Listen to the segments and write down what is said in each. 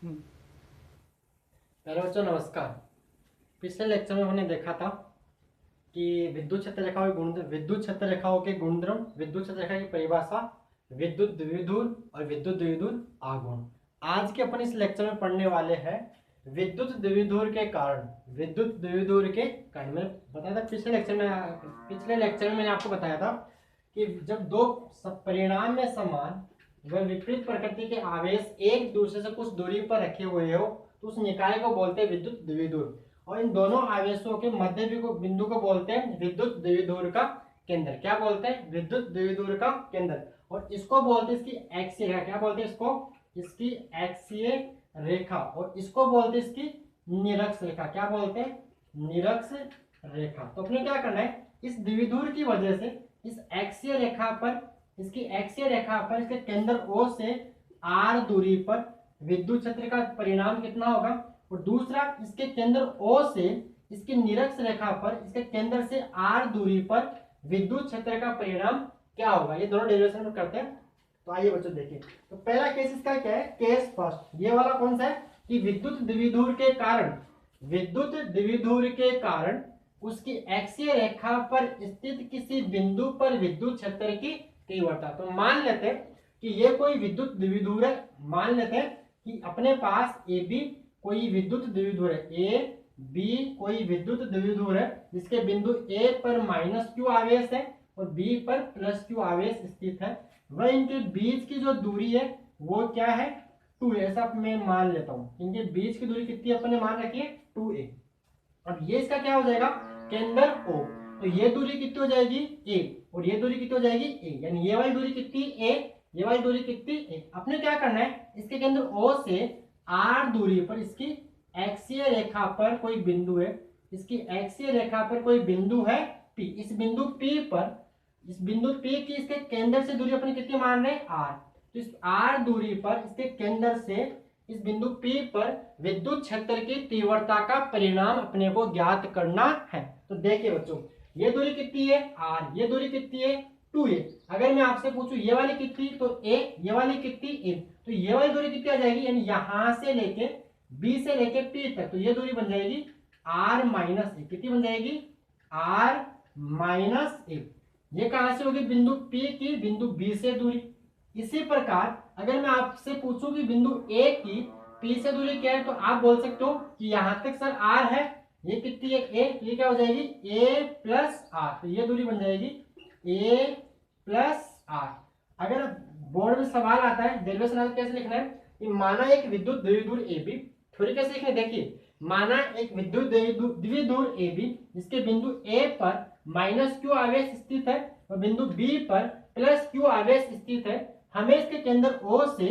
Hello बच्चों, नमस्कार। पिछले लेक्चर में हमने देखा था कि विद्युत क्षेत्र रेखाओं के गुण, विद्युत क्षेत्र रेखाओं के गुणधर्म, विद्युत क्षेत्र रेखा की परिभाषा, विद्युत द्विध्रुव और विद्युत द्विध्रुव आघूर्ण। आज के अपन इस लेक्चर में पढ़ने वाले हैं विद्युत द्विध्रुव के कारण। विद्युत द्विध्रुव के कारण मैंने बताया था पिछले लेक्चर में मैंने आपको बताया था कि जब दो परिणाम में समान व विपरीत प्रकृति के आवेश एक दूसरे से कुछ दूरी पर रखे हुए हो तो उस निकाय को बोलते हैं विद्युत द्विध्रुव, और इन दोनों आवेशों के मध्य बिंदु को बोलते हैं विद्युत द्विध्रुव का केंद्र। क्या बोलते हैं? विद्युत द्विध्रुव का केंद्र। और इसको बोलते हैं इसकी एक्सीय रेखा। क्या बोलते हैं इसको? इसकी एक्सीय रेखा। और इसको बोलते हैं इसकी निरक्ष रेखा। क्या बोलते हैं? निरक्ष रेखा। तो अपने क्या करना है, इस द्विध्रुव की वजह से इस एक्सीय रेखा पर, इसकी एक्सीय रेखा पर इसके केंद्र O से R दूरी पर विद्युत क्षेत्र का परिणाम कितना होगा, और दूसरा इसके केंद्र O से इसकी निरक्ष रेखा पर इसके केंद्र से R दूरी पर विद्युत क्षेत्र का परिणाम क्या होगा। ये दोनों डेरिवेशन में करते हैं। तो आइए बच्चों देखिए। तो पहला केस इसका क्या है? केस फर्स्ट, ये वाला कौन सा है कि विद्युत द्विध्रुव के कारण, विद्युत द्विध्रुव के कारण उसकी एक्सीय रेखा पर स्थित किसी बिंदु पर विद्युत क्षेत्र की तीव्रता। तो मान लेते हैं कि ये कोई विद्युत द्विध्रुव है। मान लेते हैं कि अपने पास ए बी कोई विद्युत द्विध्रुव है, ए बी कोई विद्युत द्विध्रुव है जिसके बिंदु ए पर -q आवेश है और बी पर +q आवेश स्थित है। वह इनके बीच की जो दूरी है वो क्या है? 2a। ऐसा मैं मान लेता हूँ। इनके बीच की दूरी कितनी अपने मान रखी है? 2a। अब ये इसका क्या हो जाएगा? केंद्र O। तो ये दूरी कितनी हो जाएगी? a, और ये दूरी कितनी हो जाएगी? a। यानी ये वाली दूरी कितनी? a, ये वाली दूरी कितनी? a। अपने क्या करना है, इसके केंद्र O से R दूरी पर इसकी एक्सीय रेखा पर कोई बिंदु है, इसकी एक्सीय रेखा पर कोई बिंदु है P। इस बिंदु P पर, इस बिंदु P की इसके केंद्र से दूरी अपने कितनी मान रहे हैं? R। तो इस R दूरी पर इसके केंद्र से इस बिंदु P पर विद्युत क्षेत्र की तीव्रता का परिणाम अपने को ज्ञात करना है। तो देखिए बच्चों, ये दूरी कितनी है? R। ये दूरी कितनी है? 2a। अगर मैं आपसे पूछूं ये वाली कितनी, तो a, ये वाली कितनी? a। तो ये वाली दूरी कितनी आ जाएगी? यानी यहां से लेके B से लेके P तक, तो ये दूरी बन जाएगी R माइनस a। कितनी बन जाएगी? R minus a। ये कहां से होगी? बिंदु P की बिंदु B से दूरी। इसी प्रकार अगर मैं आपसे पूछूं कि बिंदु A की P से दूरी क्या है, तो आप बोल सकते हो कि यहां तक सर R है, ये कितनी है? A। तो ये क्या हो जाएगी? A plus R। तो ये दूरी बन जाएगी A प्लस R। अगर बोर्ड में सवाल आता है डेरिवेशन आता है, कैसे लिखना है कि माना एक विद्युत द्विध्रुव AB, थोड़ी कैसे लिखना है देखिए। माना एक विद्युत द्विध्रुव AB जिसके बिंदु A पर -q आवेश स्थित है और बिंदु B पर +q आवेश स्थित है। हमें इसके केंद्र O से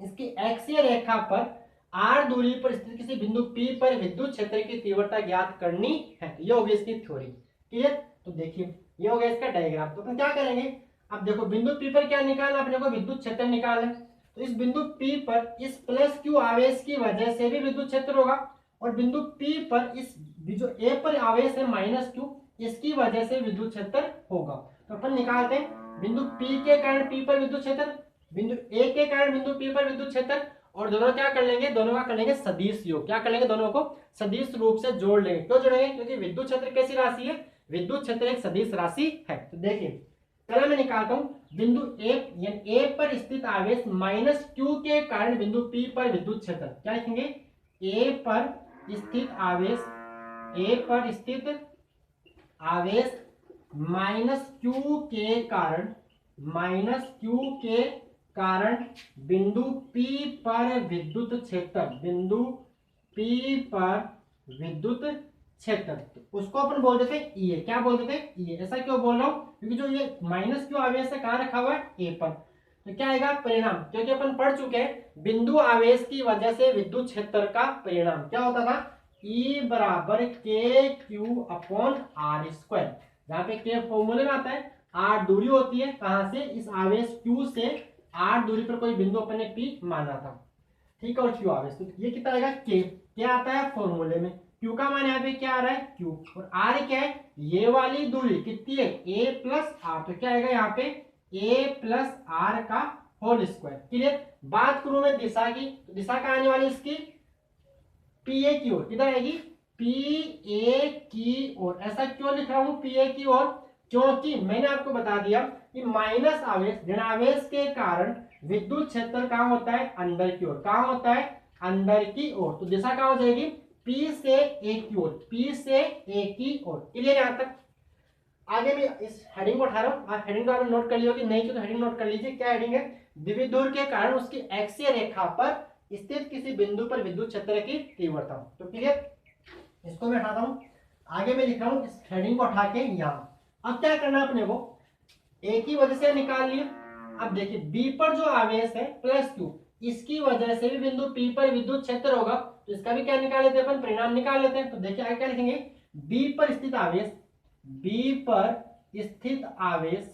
इसकी एक्सीय रेखा पर R दूरी पर स्थित किसी बिंदु P पर विद्युत क्षेत्र की तीव्रता ज्ञात करनी है। तो ये होगी इसकी थ्योरी। क्लियर? तो देखिए ये हो गया इसका डायग्राम। तो अपन क्या करेंगे, अब देखो बिंदु P पर क्या निकालना, अपने को विद्युत क्षेत्र निकालना है। तो इस बिंदु P पर इस +q आवेश की वजह से भी विद्युत क्षेत्र होगा, और बिंदु P पर इस जो A पर आवेश है -q, इसकी वजह से विद्युत क्षेत्र होगा। तो अपन निकालते हैं बिंदु P के कारण P पर विद्युत क्षेत्र, बिंदु A के कारण बिंदु P पर विद्युत क्षेत्र, और दोनों क्या कर लेंगे? दोनों का कर लेंगे सदिश योग। क्या कर लेंगे? दोनों को सदिश रूप से जोड़ लेंगे। क्यों जोड़ेंगे? क्योंकि विद्युत क्षेत्र कैसी राशि है? विद्युत क्षेत्र एक सदिश राशि है। तो देखिए पहले मैं निकालता हूं बिंदु A, यानी A पर स्थित आवेश -q के कारण बिंदु P पर विद्युत क्षेत्र। क्या लिखेंगे? A पर स्थित आवेश, A पर स्थित आवेश -q के कारण, -q के कारण बिंदु P पर विद्युत क्षेत्र, बिंदु P पर विद्युत क्षेत्र, तो उसको अपन बोल देते हैं E। क्या बोल देते हैं? E। ऐसा क्यों बोल रहा हूं? क्योंकि जो ये -q आवेश है कहां रखा हुआ है? A पर। तो क्या आएगा परिणाम? क्योंकि अपन पढ़ चुके हैं बिंदु आवेश की वजह से विद्युत क्षेत्र का परिणाम क्या होता था? E बराबर KQ अपॉन R²। जहां पे K फॉर्मूले में आता है, R दूरी होती है कहां से? इस आवेश Q से R दूरी पर कोई बिंदु अपन ने P माना था, ठीक है, और Q आवेश। तो ये कितना आएगा? K। क्या आता है फॉर्मूले में? Q का मान यहाँ पे क्या आ रहा है? Q। और R क्या है? ये वाली दूरी कितनी है? A plus R। तो क्या आएगा यहाँ पे? A प्लस R का होल स्क्वायर। क्लियर। बात करूं मैं दिशा की, तो दिशा कहाँ आने वाली इसकी पी ए की ओर। किधर आएगी पी ए की ओर। ऐसा क्यों लिख रहा हूं पी ए की ओर, क्योंकि मैंने आपको बता दिया कि माइनस आवेश ऋणावेश के कारण विद्युत क्षेत्र कहाँ होता है अंदर की ओर। कहाँ होता है अंदर की ओर। तो दिशा कहाँ हो जाएगी पी से ए की ओर, पी से ए की ओर। क्लियर यहां तक। आगे मैं इस हेडिंग को उठा रहा हूं, आप हेडिंग को आपने नोट कर लियो कि नहीं कि तो हेडिंग नोट कर लीजिए। क्या हेडिंग है द्विध्रुव के कारण उसकी एक्सीय रेखा पर स्थित किसी बिंदु पर विद्युत क्षेत्र की तीव्रता। तो क्लियर, इसको मैं हटाता हूं। आगे मैं लिख रहा हूं इस हेडिंग को उठा के यहां। अब क्या करना है अपने को, एक ही वजह से निकाल लिए। अब देखिए बी पर जो आवेश है प्लस क्यू, इसकी वजह से भी बिंदु पी पर विद्युत क्षेत्र होगा, तो इसका भी क्या निकाल लेते हैं अपन परिणाम निकाल लेते हैं। तो देखिए आगे क्या लिखेंगे बी पर स्थित आवेश, बी पर स्थित आवेश,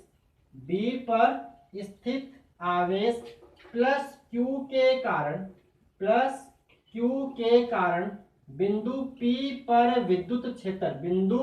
बी पर स्थित आवेश प्लस क्यू के कारण, प्लस क्यू के कारण बिंदु पी पर विद्युत क्षेत्र, बिंदु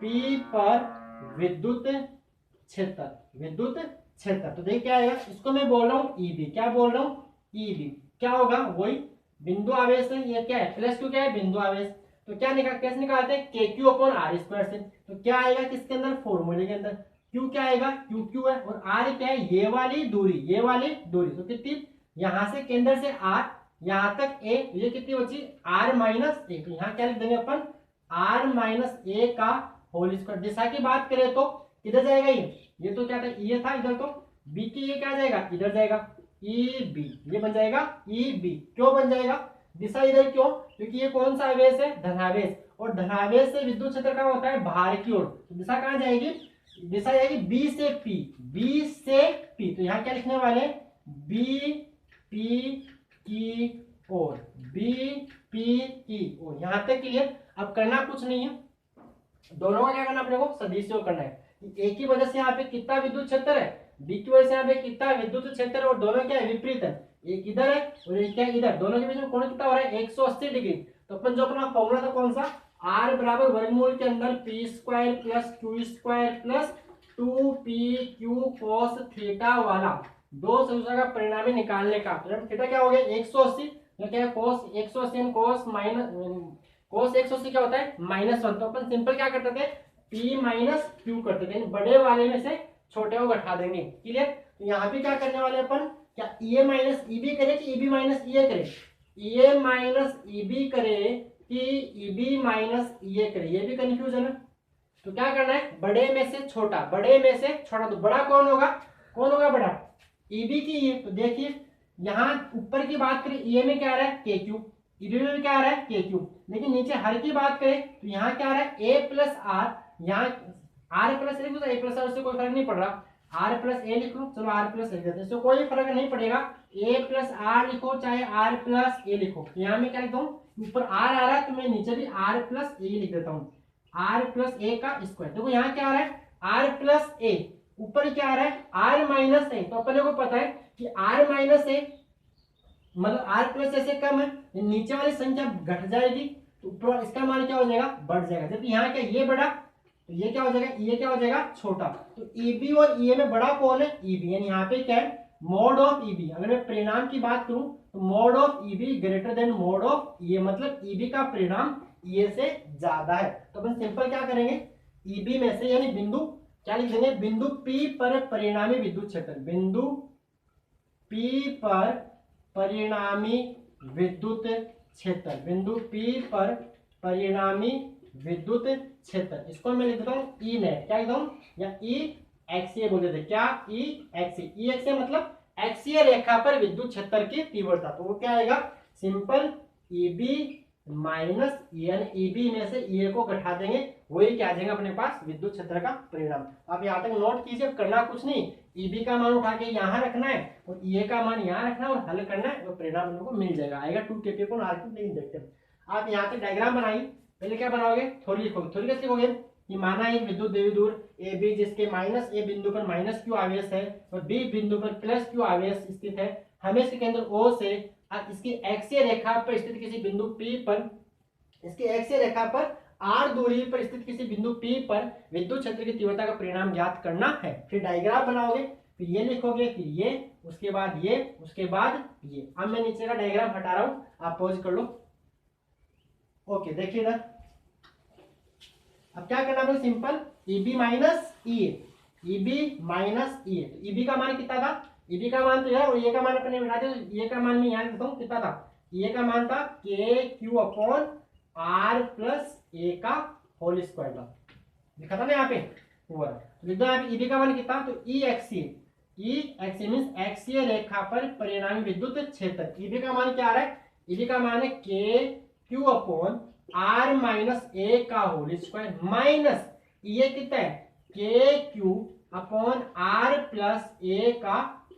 पी पर विद्युत क्षेत्र, विद्युत क्षेत्र। तो देखिए क्या आएगा, इसको मैं बोल रहा हूं ईबी। क्या बोल रहा हूं ईबी। क्या होगा वही बिंदु आवेश है, ये क्या है प्लस क्यू क्या है बिंदु आवेश। तो क्या निकाल कैसे निकालते हैं के क्यू अपॉन आर स्क्वायर से। तो क्या आएगा किसके अंदर फॉर्मूले के अंदर, क्यू क्या आएगा क्यू क्यू है और आर क्या है ये वाली दूरी, ये वाली दूरी। तो कितनी यहां से केंद्र से आर यहां तक ए, ये कितनी बची आर माइनस ए। तो यहाँ क्या लिख देंगे अपन आर माइनस ए का होल स्क्वायर। दिशा की बात करें तो किधर जाएगा ये तो क्या था ये था इधर, तो बी की ये क्या जाएगा इधर जाएगा ई बी, ये बन जाएगा ई बी। क्यों बन जाएगा दिशा इधर क्यों, क्योंकि ये कौन सा आवेश है धनावेश, और धनावेश से विद्युत क्षेत्र कहाँ होता है बाहर की ओर। तो दिशा कहाँ जाएगी, दिशा जाएगी बी से पी, बी से पी। तो यहाँ क्या लिखने वाले बी पी की ओर, बी पी की ओर। यहां तक क्लियर। अब करना कुछ नहीं है, दोनों का क्या करना अपने को सदिश करना है। एक की वजह से यहाँ पे कितना विद्युत क्षेत्र है, बी की वजह से यहाँ पे कितना विद्युत क्षेत्र है, और दोनों क्या है विपरीत है, एक इधर है और एक क्या इधर, दोनों के बीच में कोण कितना हो रहा है 180 डिग्री। तो अपन जो अपना फॉर्मूला था कौन सा आर बराबर वर्गमूल के अंदर P square plus Q square plus 2pq cos theta वाला दो समीकरण का परिणामी निकालने का। तो थीटा क्या हो गया 180, क्या है cos 180 cos माइनस cos 180 क्या होता है -1। तो अपन सिंपल क्या करते थे p माइनस क्यू करते थे, बड़े वाले में से छोटे को घटा देंगे। क्लियर। तो यहाँ पे क्या करने वाले अपन, क्या ए माइनस ईबी करे कि ईबी माइनस ए करे, ए माइनस ईबी करे कि ईबी माइनस ए करे, ये भी कंफ्यूजन है। तो क्या करना है बड़े में से छोटा, बड़े में से छोटा। तो बड़ा कौन होगा, कौन होगा बड़ा ईबी की ये। तो देखिए यहाँ ऊपर की बात करें ए में क्या आ रहा है के क्यू, ईबी में क्या आ रहा है के क्यू, लेकिन नीचे हर की बात करें तो यहाँ क्या आ रहा है ए प्लस आर, यहाँ आर प्लस लिख दो ए प्लस आर से कोई फर्क नहीं पड़ रहा, आर प्लस ए लिख लो, चलो आर प्लस लिख देते हैं, कोई फर्क नहीं पड़ेगा। ए प्लस आर लिखो चाहे आर प्लस ए लिखो। यहाँ में क्या लिखता हूँ ऊपर आर आ रहा है तो मैं नीचे भी आर प्लस ए लिख देता हूँ, आर प्लस ए का स्क्वायर। देखो यहाँ क्या आ रहा है आर प्लस ए, ऊपर क्या आ रहा है आर माइनस ए। तो अपने को पता है कि आर माइनस ए मतलब आर प्लस ए से कम है, नीचे वाली संख्या घट जाएगी तो ऊपर इसका मान क्या हो जाएगा बढ़ जाएगा। जबकि यहाँ क्या ये बड़ा तो ये क्या हो जाएगा ये क्या हो जाएगा छोटा। तो ईबी और ई में बड़ा कौन है ईबी, यानी यहाँ पे क्या है मोड ऑफ ईबी। अगर मैं परिणाम की बात करूं तो mod of EB greater than mod of A, मतलब ईबी का परिणाम ए से ज्यादा है। तो अपन सिंपल क्या करेंगे ईबी में से यानी बिंदु क्या लिख देंगे बिंदु पी पर परिणामी विद्युत क्षेत्र, बिंदु पी पर परिणामी विद्युत क्षेत्र, बिंदु पी पर परिणामी विद्युत क्षेत्र। इसको मैं लिख देता हूँ ई नेट, क्या लिखता हूँ या ई एक्सीय बोल देते, क्या ई एक्सीय, ई एक्सीय मतलब एक्सीय रेखा पर विद्युत क्षेत्र की तीव्रता। तो वो क्या आएगा simple EB minus N, EB में से ए को घटा देंगे, वही क्या आ जाएगा अपने पास विद्युत क्षेत्र का परिणाम। आप यहाँ तक नोट कीजिए, करना कुछ नहीं, ईबी का मान उठा के यहाँ रखना है और ए का मान यहाँ रखना है और हल करना है, वो परिणाम हम लोग को मिल जाएगा, आएगा 2kp को R3 नहीं देखते। आप यहाँ तक डायग्राम बनाइए, पहले क्या बनाओगे थोड़ी लिखोगे, थोड़ी कैसे लिखोगे कि माना एक विद्युत द्विध्रुव ए बी जिसके माइनस ए बिंदु पर माइनस क्यू आवेश है और बी बिंदु पर प्लस क्यू आवेश स्थित है, हमें इसके केंद्र O से इसकी एक्सीय रेखा पर स्थित किसी बिंदु P पर, इसकी एक्सीय रेखा पर R दूरी पर स्थित किसी बिंदु P पर विद्युत क्षेत्र की तीव्रता का परिणाम ज्ञात करना है। फिर डायग्राम बनाओगे, फिर ये लिखोगे, फिर ये, उसके बाद ये, उसके बाद ये। अब मैं नीचे का डायग्राम हटा रहा हूं, आप पॉज कर लो। ओके, देखिए इधर अब क्या करना है, सिंपल ईबी माइनस ई ए, ईबी माइनस ई ए। तो ईबी का मान कितना था, ईबी का मान तो यह, और ये का मान अपने बिठा दे, ये का मान मैं यहाँ लिखता हूँ, कितना था, ये का मान था के Q upon R plus A का होल स्क्वायर था, लिखा था ना यहाँ पे ऊपर। लिख दो यहाँ पे ईबी का मान कितना, तो ई एक्सी, ई एक्सी मीन्स एक्सीय रेखा पर परिणामी विद्युत क्षेत्र। ईबी का मान क्या आ रहा है, ईबी का मान है K Q upon are minus A का होल स्क्वायर, माइनस ये कितना है, K Q upon R plus A का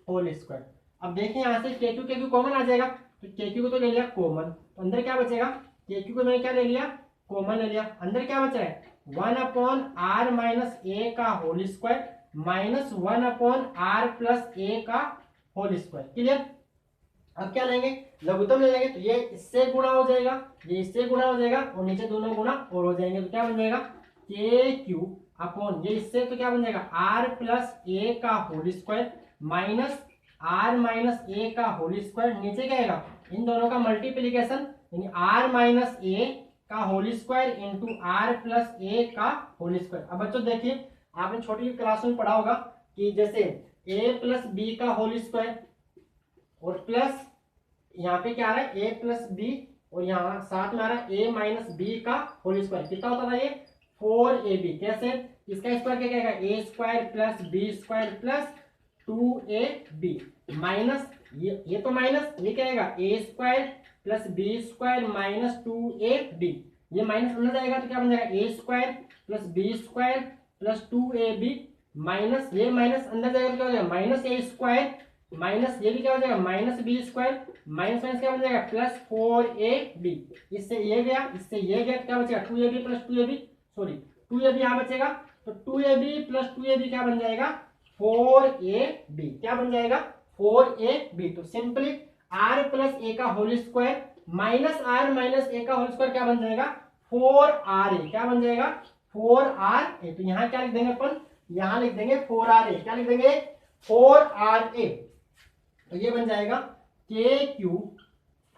होल स्क्वायर। अब देखिए यहां से के क्यू कॉमन आ जाएगा, तो के क्यू को तो ले लिया कॉमन, तो अंदर क्या बचेगा, के क्यू को मैंने क्या ले लिया, कॉमन ले लिया, अंदर क्या बच रहा है, 1 अपॉन आर माइनस ए का whole square minus 1 upon R plus A का होल स्क्वायर। क्लियर। अब क्या लेंगे, लघुत्तम ले लेंगे, तो ये इससे गुणा हो जाएगा, ये इससे गुणा हो जाएगा, और नीचे दोनों गुणा और हो जाएंगे, तो क्या बन जाएगा, के क्यू अपॉन ये इससे, तो क्या बन जाएगा, आर प्लस ए का whole square minus R minus A का होल स्क्वायर। नीचे क्या आएगा, इन दोनों का मल्टीप्लीकेशन, यानी आर माइनस ए का whole square into R plus A का होल स्क्वायर। अब बच्चों देखिए, आपने छोटी क्लास में पढ़ा होगा कि जैसे ए प्लस बी का होल स्क्वायर और प्लस यहाँ पे क्या आ रहा है, ए प्लस बी, और यहाँ साथ में आ रहा है ए माइनस बी का होल स्क्वायर, कितना होता था ये, 4ab। कैसे, इसका स्क्वायर क्या कहेगा, A square plus B square plus 2ab minus ये तो माइनस, ये क्या आएगा, A square plus B square minus 2ab, ये माइनस अंदर जाएगा तो क्या बन जाएगा, A square plus B square plus 2ab minus ये माइनस अंदर जाएगा तो क्या हो जाएगा, माइनस ए स्क्वायर माइनस ये भी क्या हो जाएगा, minus B square minus minus क्या बन जाएगा, प्लस 4ab। इससे ये गया, इससे ये गया, तो क्या बचेगा, 2ab plus 2ab, sorry 2ab यहाँ बचेगा, तो 2ab प्लस 2ab क्या बन जाएगा, 4ab, क्या बन जाएगा, 4ab। तो सिंपली r प्लस ए का whole square minus R minus A का होल स्क्वायर क्या बन जाएगा, 4ra, क्या बन जाएगा, 4ra। तो यहाँ क्या लिख देंगे अपन, यहाँ लिख देंगे 4ra, क्या लिख देंगे, 4ra। तो ये बन जाएगा के क्यू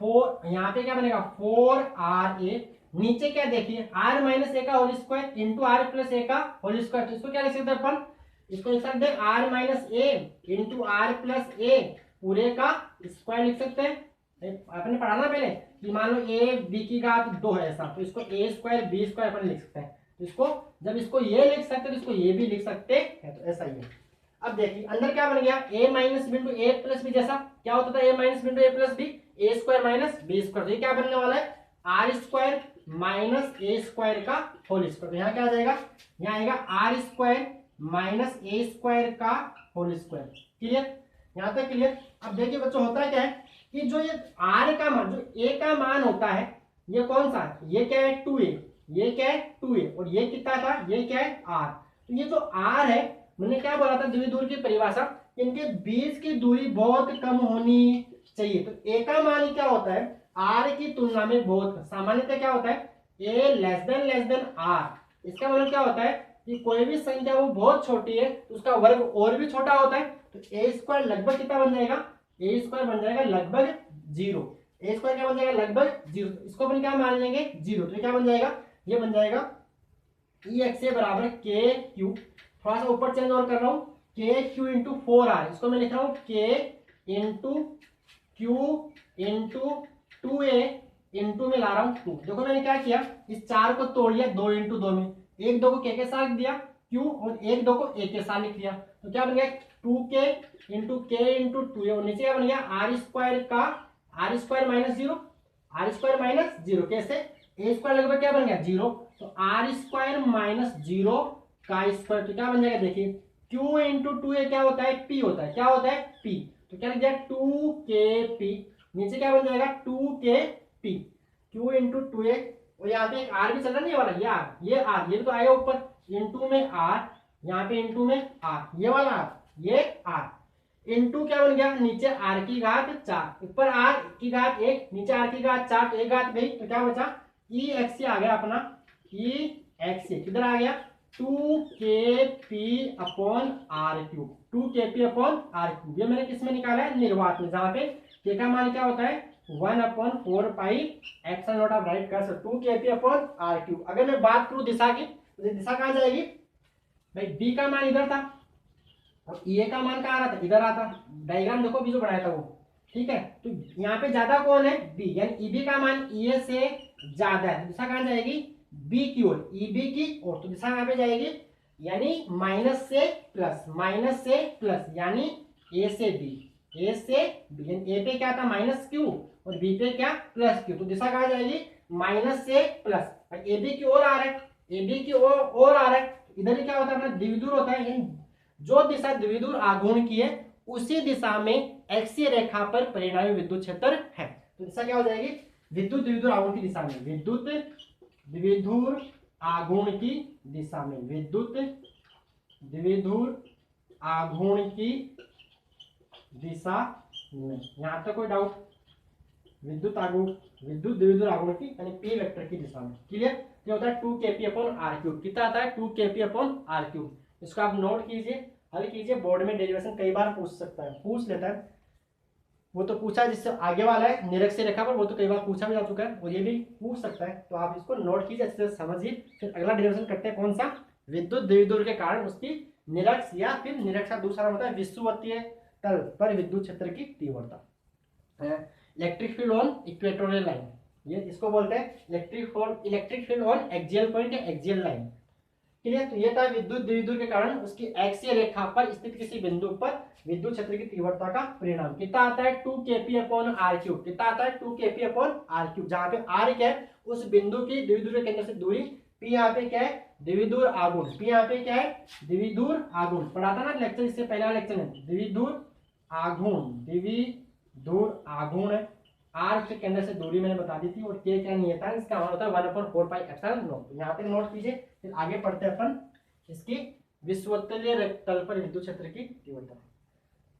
4, यहाँ पे क्या बनेगा 4ra, नीचे क्या देखिए r माइनस ए का whole square into R plus A का होल स्क्वायर। तो इसको क्या लिख सकते हैं अपन, इसको लिख सकते हैं R minus A into R plus A पूरे का स्क्वायर लिख सकते हैं। आपने पढ़ा ना पहले कि मान लो ए बी की घात 2 है ऐसा, तो इसको ए स्क्वायर बी स्क्वायर अपन लिख सकते हैं। तो इसको जब इसको ये लिख सकते हैं तो इसको ये भी लिख सकते हैं, तो ऐसा ही है। अब देखिए अंदर क्या बन गया, a माइनस बिंदु ए प्लस बी, जैसा क्या होता था a माइनस बिंदु A plus B, A square minus B square. ये क्या बनने वाला है, R square minus A square का होल स्क्वायर। तो यहाँ क्या आ जाएगा, यहाँ आएगा R square minus A square का होल स्क्वायर। क्लियर, यहाँ तक क्लियर। अब देखिए बच्चों होता है क्या है कि जो ये आर का मान, जो ए का मान होता है, ये कौन सा है, ये क्या है 2a, ये क्या है 2a, और ये कितना था, ये क्या है r। तो ये जो r है, मैंने क्या बोला था द्विध्रुव की परिभाषा, इनके बीच की दूरी बहुत कम होनी चाहिए। तो a का मान क्या होता है, r की तुलना में बहुत, सामान्यतः क्या होता है a लेस देन r। इसका मतलब क्या होता है कि कोई भी संख्या वो बहुत छोटी है तो उसका वर्ग और भी छोटा होता है। तो ए स्क्वायर लगभग कितना बन जाएगा, ए स्क्वायर बन जाएगा लगभग 0, ए स्क्वायर क्या बन जाएगा लगभग 0। इसको अपन क्या मान लेंगे 0, तो क्या बन जाएगा, ये बन जाएगा ई एक्स ए बराबर के क्यू, थोड़ा सा ऊपर चेंज और कर रहा हूँ, के क्यू इंटू 4r, इसको मैं लिख रहा हूँ के into Q into 2a into में ला रहा हूँ 2। देखो मैंने क्या किया, इस 4 को तोड़ लिया 2 इंटू 2 में, 1 2 को के साथ लिख दिया क्यू, और 1 2 को ए के साथ लिख दिया। तो क्या बन गया 2k इंटू के इंटू 2a, और नीचे क्या बन गया आर स्क्वायर का R square minus 0, R square minus 0, कैसे ए स्क्वायर लगभग क्या बन गया 0, तो आर स्क्वायर माइनस 0 का स्क्वायर। तो क्या बन जाएगा देखिए q इंटू 2a क्या होता है p होता है, क्या होता है p। तो क्या लिख दिया 2kp, नीचे क्या बन जाएगा 2kp, q इंटू 2a, और यहाँ पे एक r भी चल रहा नहीं वाला, ये r ये भी तो आएगा ऊपर, इंटू में r, यहाँ पे इंटू में r, ये वाला r, ये r, इंटू क्या बन गया नीचे r की घात 4, ऊपर r की घात 1, नीचे r की घात 4, तो एक घात गई, तो क्या बचा ई एक्स आ गया अपना, ई एक्स किधर आ गया 2kp/r³, 2kp/r³। ये मैंने किस में निकाला है, निर्वात में, जहां पे k का मान क्या होता है 1/4πε0। आप राइट कर सकते 2kp/r³। अगर मैं बात करूं दिशा की, तो दिशा कहां जाएगी भाई, b का मान इधर था और ए का मान कहाँ आ रहा था, इधर आता। डायग्राम देखो अभी जो बनाया था वो, ठीक है। तो यहाँ पे ज्यादा कौन है, बी, यानी ईबी का मान ए से ज्यादा है, दिशा कहाँ जाएगी, बी की ओर, ईबी की ओर। तो दिशा यहाँ पे जाएगी यानी माइनस से प्लस, माइनस से प्लस, यानी ए से बी, ए से बी। यानी ए पे क्या था माइनस क्यू और बी पे क्या प्लस क्यू। तो दिशा कहाँ जाएगी, माइनस से प्लस। ए बी की ओर आ रहा है, ए बी की ओर आ रहा है। इधर ही क्या होता है अपना द्विविधुर होता है, यानी जो दिशा द्विविधुर आघूर्ण की है उसी दिशा में एक्सीय रेखा पर परिणामी विद्युत क्षेत्र है। तो दिशा क्या हो जाएगी, विद्युत द्विविधुर आघूर्ण की दिशा में, विद्युत द्विविधुर आघूर्ण की दिशा में, विद्युत द्विविधुर आघूर्ण की दिशा में। यहां तक कोई डाउट, विद्युत द्विविधुर आघूर्ण की यानी पी वेक्टर की दिशा में, क्लियर। क्या होता है 2kp/r³, कितना आता है 2kp/r³। इसको आप नोट कीजिए, हल कीजिए, बोर्ड में डेरिवेशन कई बार पूछ सकता है, पूछ लेता है। वो तो पूछा जिससे आगे वाला है निरक्षीय रेखा पर, वो तो कई बार पूछा भी जा चुका है और ये भी पूछ सकता है। तो आप इसको नोट कीजिए, अच्छे से समझिए। फिर अगला डेरिवेशन करते हैं, कौन सा, विद्युत द्विविधुर के कारण उसकी निरक्ष या फिर निरक्ष का दूसरा होता है विषुवतीय तल पर विद्युत क्षेत्र की तीव्रता। Electric field on equatorial line, ये इसको बोलते हैं electric field on axial point या एक्सियल लाइन, क्लियर। तो ये था विद्युत द्विविधुर के कारण उसकी एक्सीय रेखा पर स्थित किसी बिंदु पर विद्युत क्षेत्र की तीव्रता का परिणाम। कितना आता है 2kp/r³, कितना आता है 2kp/r³, जहां पे r क्या है उस बिंदु की द्विविधुर के केंद्र से दूरी, p यहाँ पे क्या है द्विविधुर आघूर्ण, p यहाँ पे क्या है द्विविधुर आघूर्ण, पढ़ा था ना लेक्चर, इससे पहला लेक्चर में द्विविधुर आघूर्ण है। r के केंद्र से दूरी मैंने बता दी थी और k क्या नियत है, इसका मान होता है 1/4πε0। यहाँ पे नोट कीजिए, फिर आगे पढ़ते हैं अपन इसकी विषुवतीय तल पर विद्युत क्षेत्र की तीव्रता।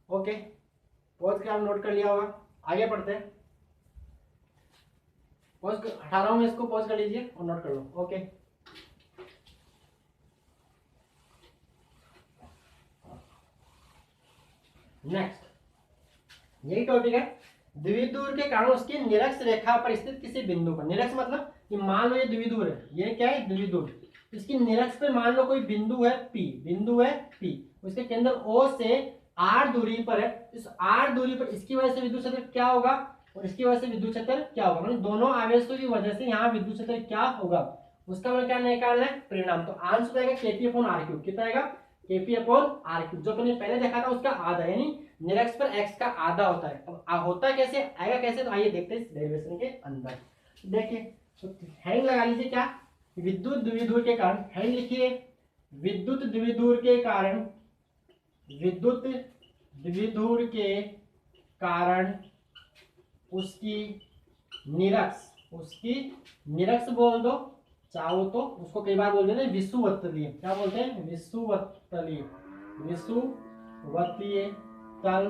ओके, पॉज के आप नोट कर लिया होगा, आगे पढ़ते हैं। पॉज हटा रहा हूं मैं इसको, पॉज कर लीजिए और नोट कर लो। ओके, नेक्स्ट यही टॉपिक है, द्विविधुर के कारण उसकी निरक्ष रेखा पर स्थित किसी बिंदु पर। निरक्ष मतलब कि मान लो ये द्विविधुर है, ये क्या है द्विविधुर, इसकी निरक्ष पे मान लो कोई बिंदु है P, बिंदु है P, उसके केंद्र O से R दूरी पर है। इस R दूरी पर इसकी वजह से विद्युत क्षेत्र क्या होगा और इसकी वजह से विद्युत क्षेत्र क्या होगा, मतलब दोनों आवेशों की वजह से यहाँ विद्युत क्षेत्र क्या होगा, उसका मतलब क्या निकालना है परिणाम। तो आंसर आएगा kp/r³, कितना आएगा kp/r³, जो अपने पहले देखा था उसका आधा, यानी निरक्ष पर x का आधा होता है। अब होता कैसे आएगा कैसे, तो आइए देखते हैं इस डेरिवेशन के अंदर। देखिए तो हेडिंग लगा लीजिए, क्या विद्युत द्विविधुर के कारण, हेडिंग लिखिए विद्युत द्विविधुर के कारण, विद्युत द्विविधुर के कारण उसकी निरक्ष बोल दो चाहो तो, उसको कई बार बोल देते हैं विषुवतीय, क्या बोलते हैं विषुवतीय तल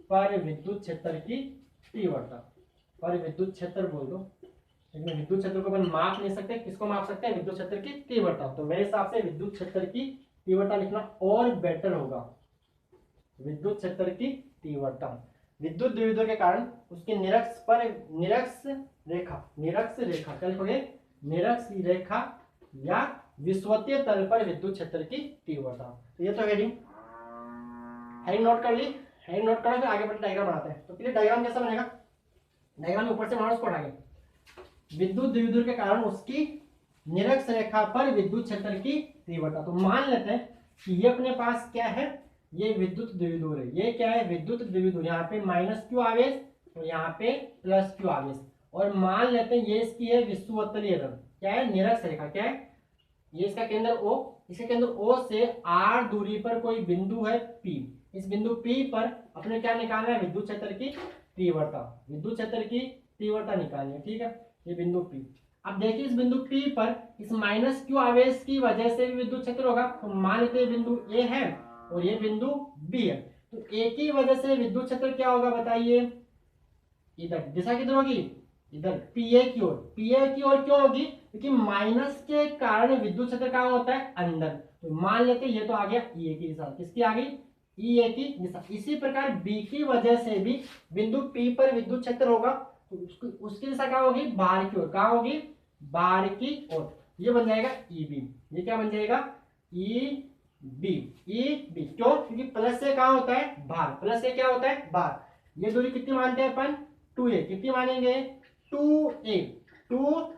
पर विद्युत क्षेत्र की तीव्रता, पर विद्युत क्षेत्र बोल दो, लेकिन विद्युत क्षेत्र को अपन माप नहीं सकते, किसको माप सकते हैं विद्युत क्षेत्र की तीव्रता। तो मेरे हिसाब से विद्युत क्षेत्र की तीव्रता लिखना और बेटर होगा, विद्युत क्षेत्र की तीव्रता। विद्युत द्विविधुर के कारण उसके निरक्ष रेखा क्या लिखोगे, निरक्ष रेखा या विषुवतीय तल पर विद्युत क्षेत्र की तीव्रता। तो ये तो हेडिंग नोट कर ली, हेडिंग नोट करो, फिर आगे बढ़ते डायग्राम बनाते हैं। तो फिर डायग्राम कैसा बनेगा, डायग्राम ऊपर से बनाओ, उसको हटाएंगे। विद्युत द्विविधुर के कारण उसकी निरक्ष रेखा पर विद्युत क्षेत्र की तीव्रता। तो मान लेते हैं कि ये अपने पास क्या है, ये विद्युत द्विविधुर है, ये क्या है विद्युत द्विविधुर, यहाँ पे -q आवेश और यहाँ पे +q आवेश, और मान लेते हैं ये इसकी है विषुवतीय तल, क्या है निरक्ष रेखा, क्या है ये इसका केंद्र O, इसके केंद्र O से R दूरी पर कोई बिंदु है P, इस बिंदु P पर अपने क्या निकालना है विद्युत क्षेत्र की तीव्रता, विद्युत क्षेत्र की तीव्रता निकालनी है, ठीक है। ये बिंदु P, अब देखिए इस बिंदु P पर इस -q आवेश की वजह से भी विद्युत क्षेत्र होगा। तो मान लेते हैं बिंदु A है और ये बिंदु B है, तो A की वजह से विद्युत क्षेत्र क्या होगा बताइए, इधर दिशा किधर होगी, इधर PA की ओर क्यों होगी, क्योंकि माइनस के कारण विद्युत क्षेत्र कहाँ होता है, अंदर। तो मान लेते ये तो आ गया ई ए की दिशा, किसकी आ गई, ई ए की दिशा। इसी प्रकार बी की वजह से भी बिंदु पी पर विद्युत क्षेत्र होगा, तो उसकी दिशा क्या होगी, बाहर की ओर। कहाँ होगी, बाहर की ओर। ये बन जाएगा ई बी। ये क्या बन जाएगा, ई बी। ई बी क्यों, क्योंकि प्लस से कहाँ होता है, बाहर। प्लस से क्या होता है, बाहर। ये दूरी कितनी मानते हैं अपन, 2a। कितनी मानेंगे, 2a। 2a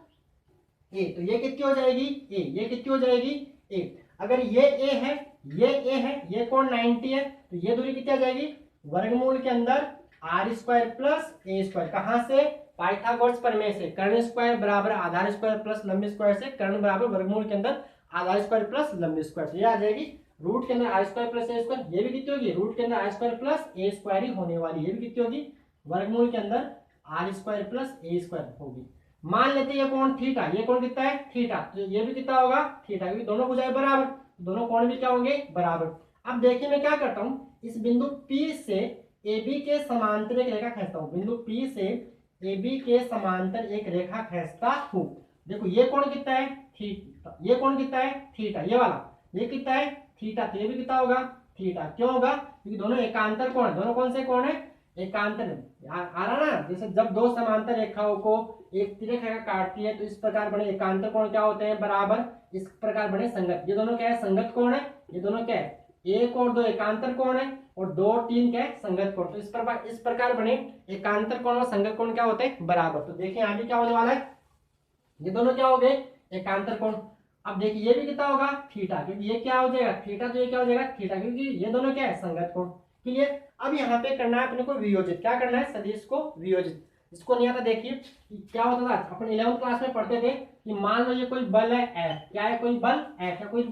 तो ये कितनी हो जाएगी, a। ये कितनी हो जाएगी, a। अगर ये a है, ये a है, ये कोण 90 है, तो ये दूरी कितनी आ जाएगी, वर्गमूल के अंदर r square plus a square. कहां से, पाइथागोरस प्रमेय से। कर्ण स्क्वायर बराबर आधार स्क्वायर प्लस लंब स्क्वायर से कर्ण बराबर वर्गमूल के अंदर आधार स्क्वायर प्लस लंब स्क्वायर। तो ये आ जाएगी रूट के अंदर R square plus A square. ये भी कितनी होगी, रूट के अंदर R square plus A square ही होने वाली। ये भी कितनी होगी, वर्गमूल के अंदर R square plus A square होगी। मान लेते हैं ये कोण थीटा, ये कोण कितना है, थीटा। तो ये भी कितना होगा, थीटा, क्योंकि दोनों भुजाएं बराबर, दोनों कोण भी क्या होंगे, बराबर। अब देखिए मैं क्या करता हूं, इस बिंदु P से AB के समांतर एक रेखा खींचता हूं। बिंदु P से AB के समांतर एक रेखा खींचता हूं। देखो ये कोण कितना है, थीटा। ये कोण कितना है, थीटा। ये वाला ये कितना है, थीटा। तो ये भी कितना होगा, थीटा। क्यों होगा, क्योंकि दोनों एकांतर कोण है। दोनों कौन से कोण है, एकांतर। आ रहा ना, जैसे जब दो समांतर रेखाओं को एक रेखा काटती है तो इस प्रकार बने एकांतर कोण क्या होते हैं, बराबर। इस प्रकार बने संगत। ये दोनों क्या है, संगत कोण है। ये दोनों क्या है, एक और दो एकांतर कोण है, और दो और तीन क्या है, संगत कोण। तो इस प्रकार बने एकांतर कोण और संगत कोण क्या होते हैं, बराबर। तो देखिए यहाँ भी क्या होने वाला है, ये दोनों क्या हो गए, एकांतर कोण। अब देखिए ये भी कितना होगा, थीटा, क्योंकि ये क्या हो जाएगा, थीटा। तो ये क्या हो जाएगा, थीटा, क्योंकि ये दोनों क्या है, संगत कोण। क्लियर। अब यहाँ पे करना है अपने को वियोजित। क्या करना है, सदिश को वियोजित। इसको नहीं आता, देखिए क्या होता था, अपन 11वीं क्लास में पढ़ते थे कि मान लो ये कोई बल है F। क्या है, कोई बल F या कोई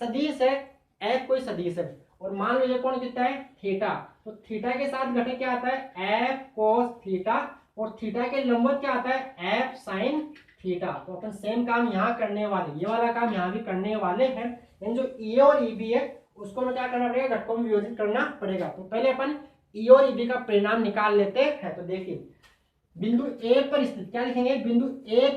सदिश है F, कोई सदिश है, और मान लो ये कोण कितना है, थीटा। तो थीटा के साथ घटक क्या आता है, F cos थीटा, और थीटा के लंबवत क्या आता है, F sin थीटा। तो अपन सेम काम यहाँ करने वाले, ये वाला काम यहाँ भी करने वाले हैं। लेकिन जो ई और ई बी है उसको हमें क्या करना पड़ेगा, घटकों में वियोजित करना पड़ेगा। तो पहले अपन ई और ई बी का परिणाम निकाल लेते हैं। तो देखिए बिंदु ए पर स्थित, क्या लिखेंगे, बिंदु ए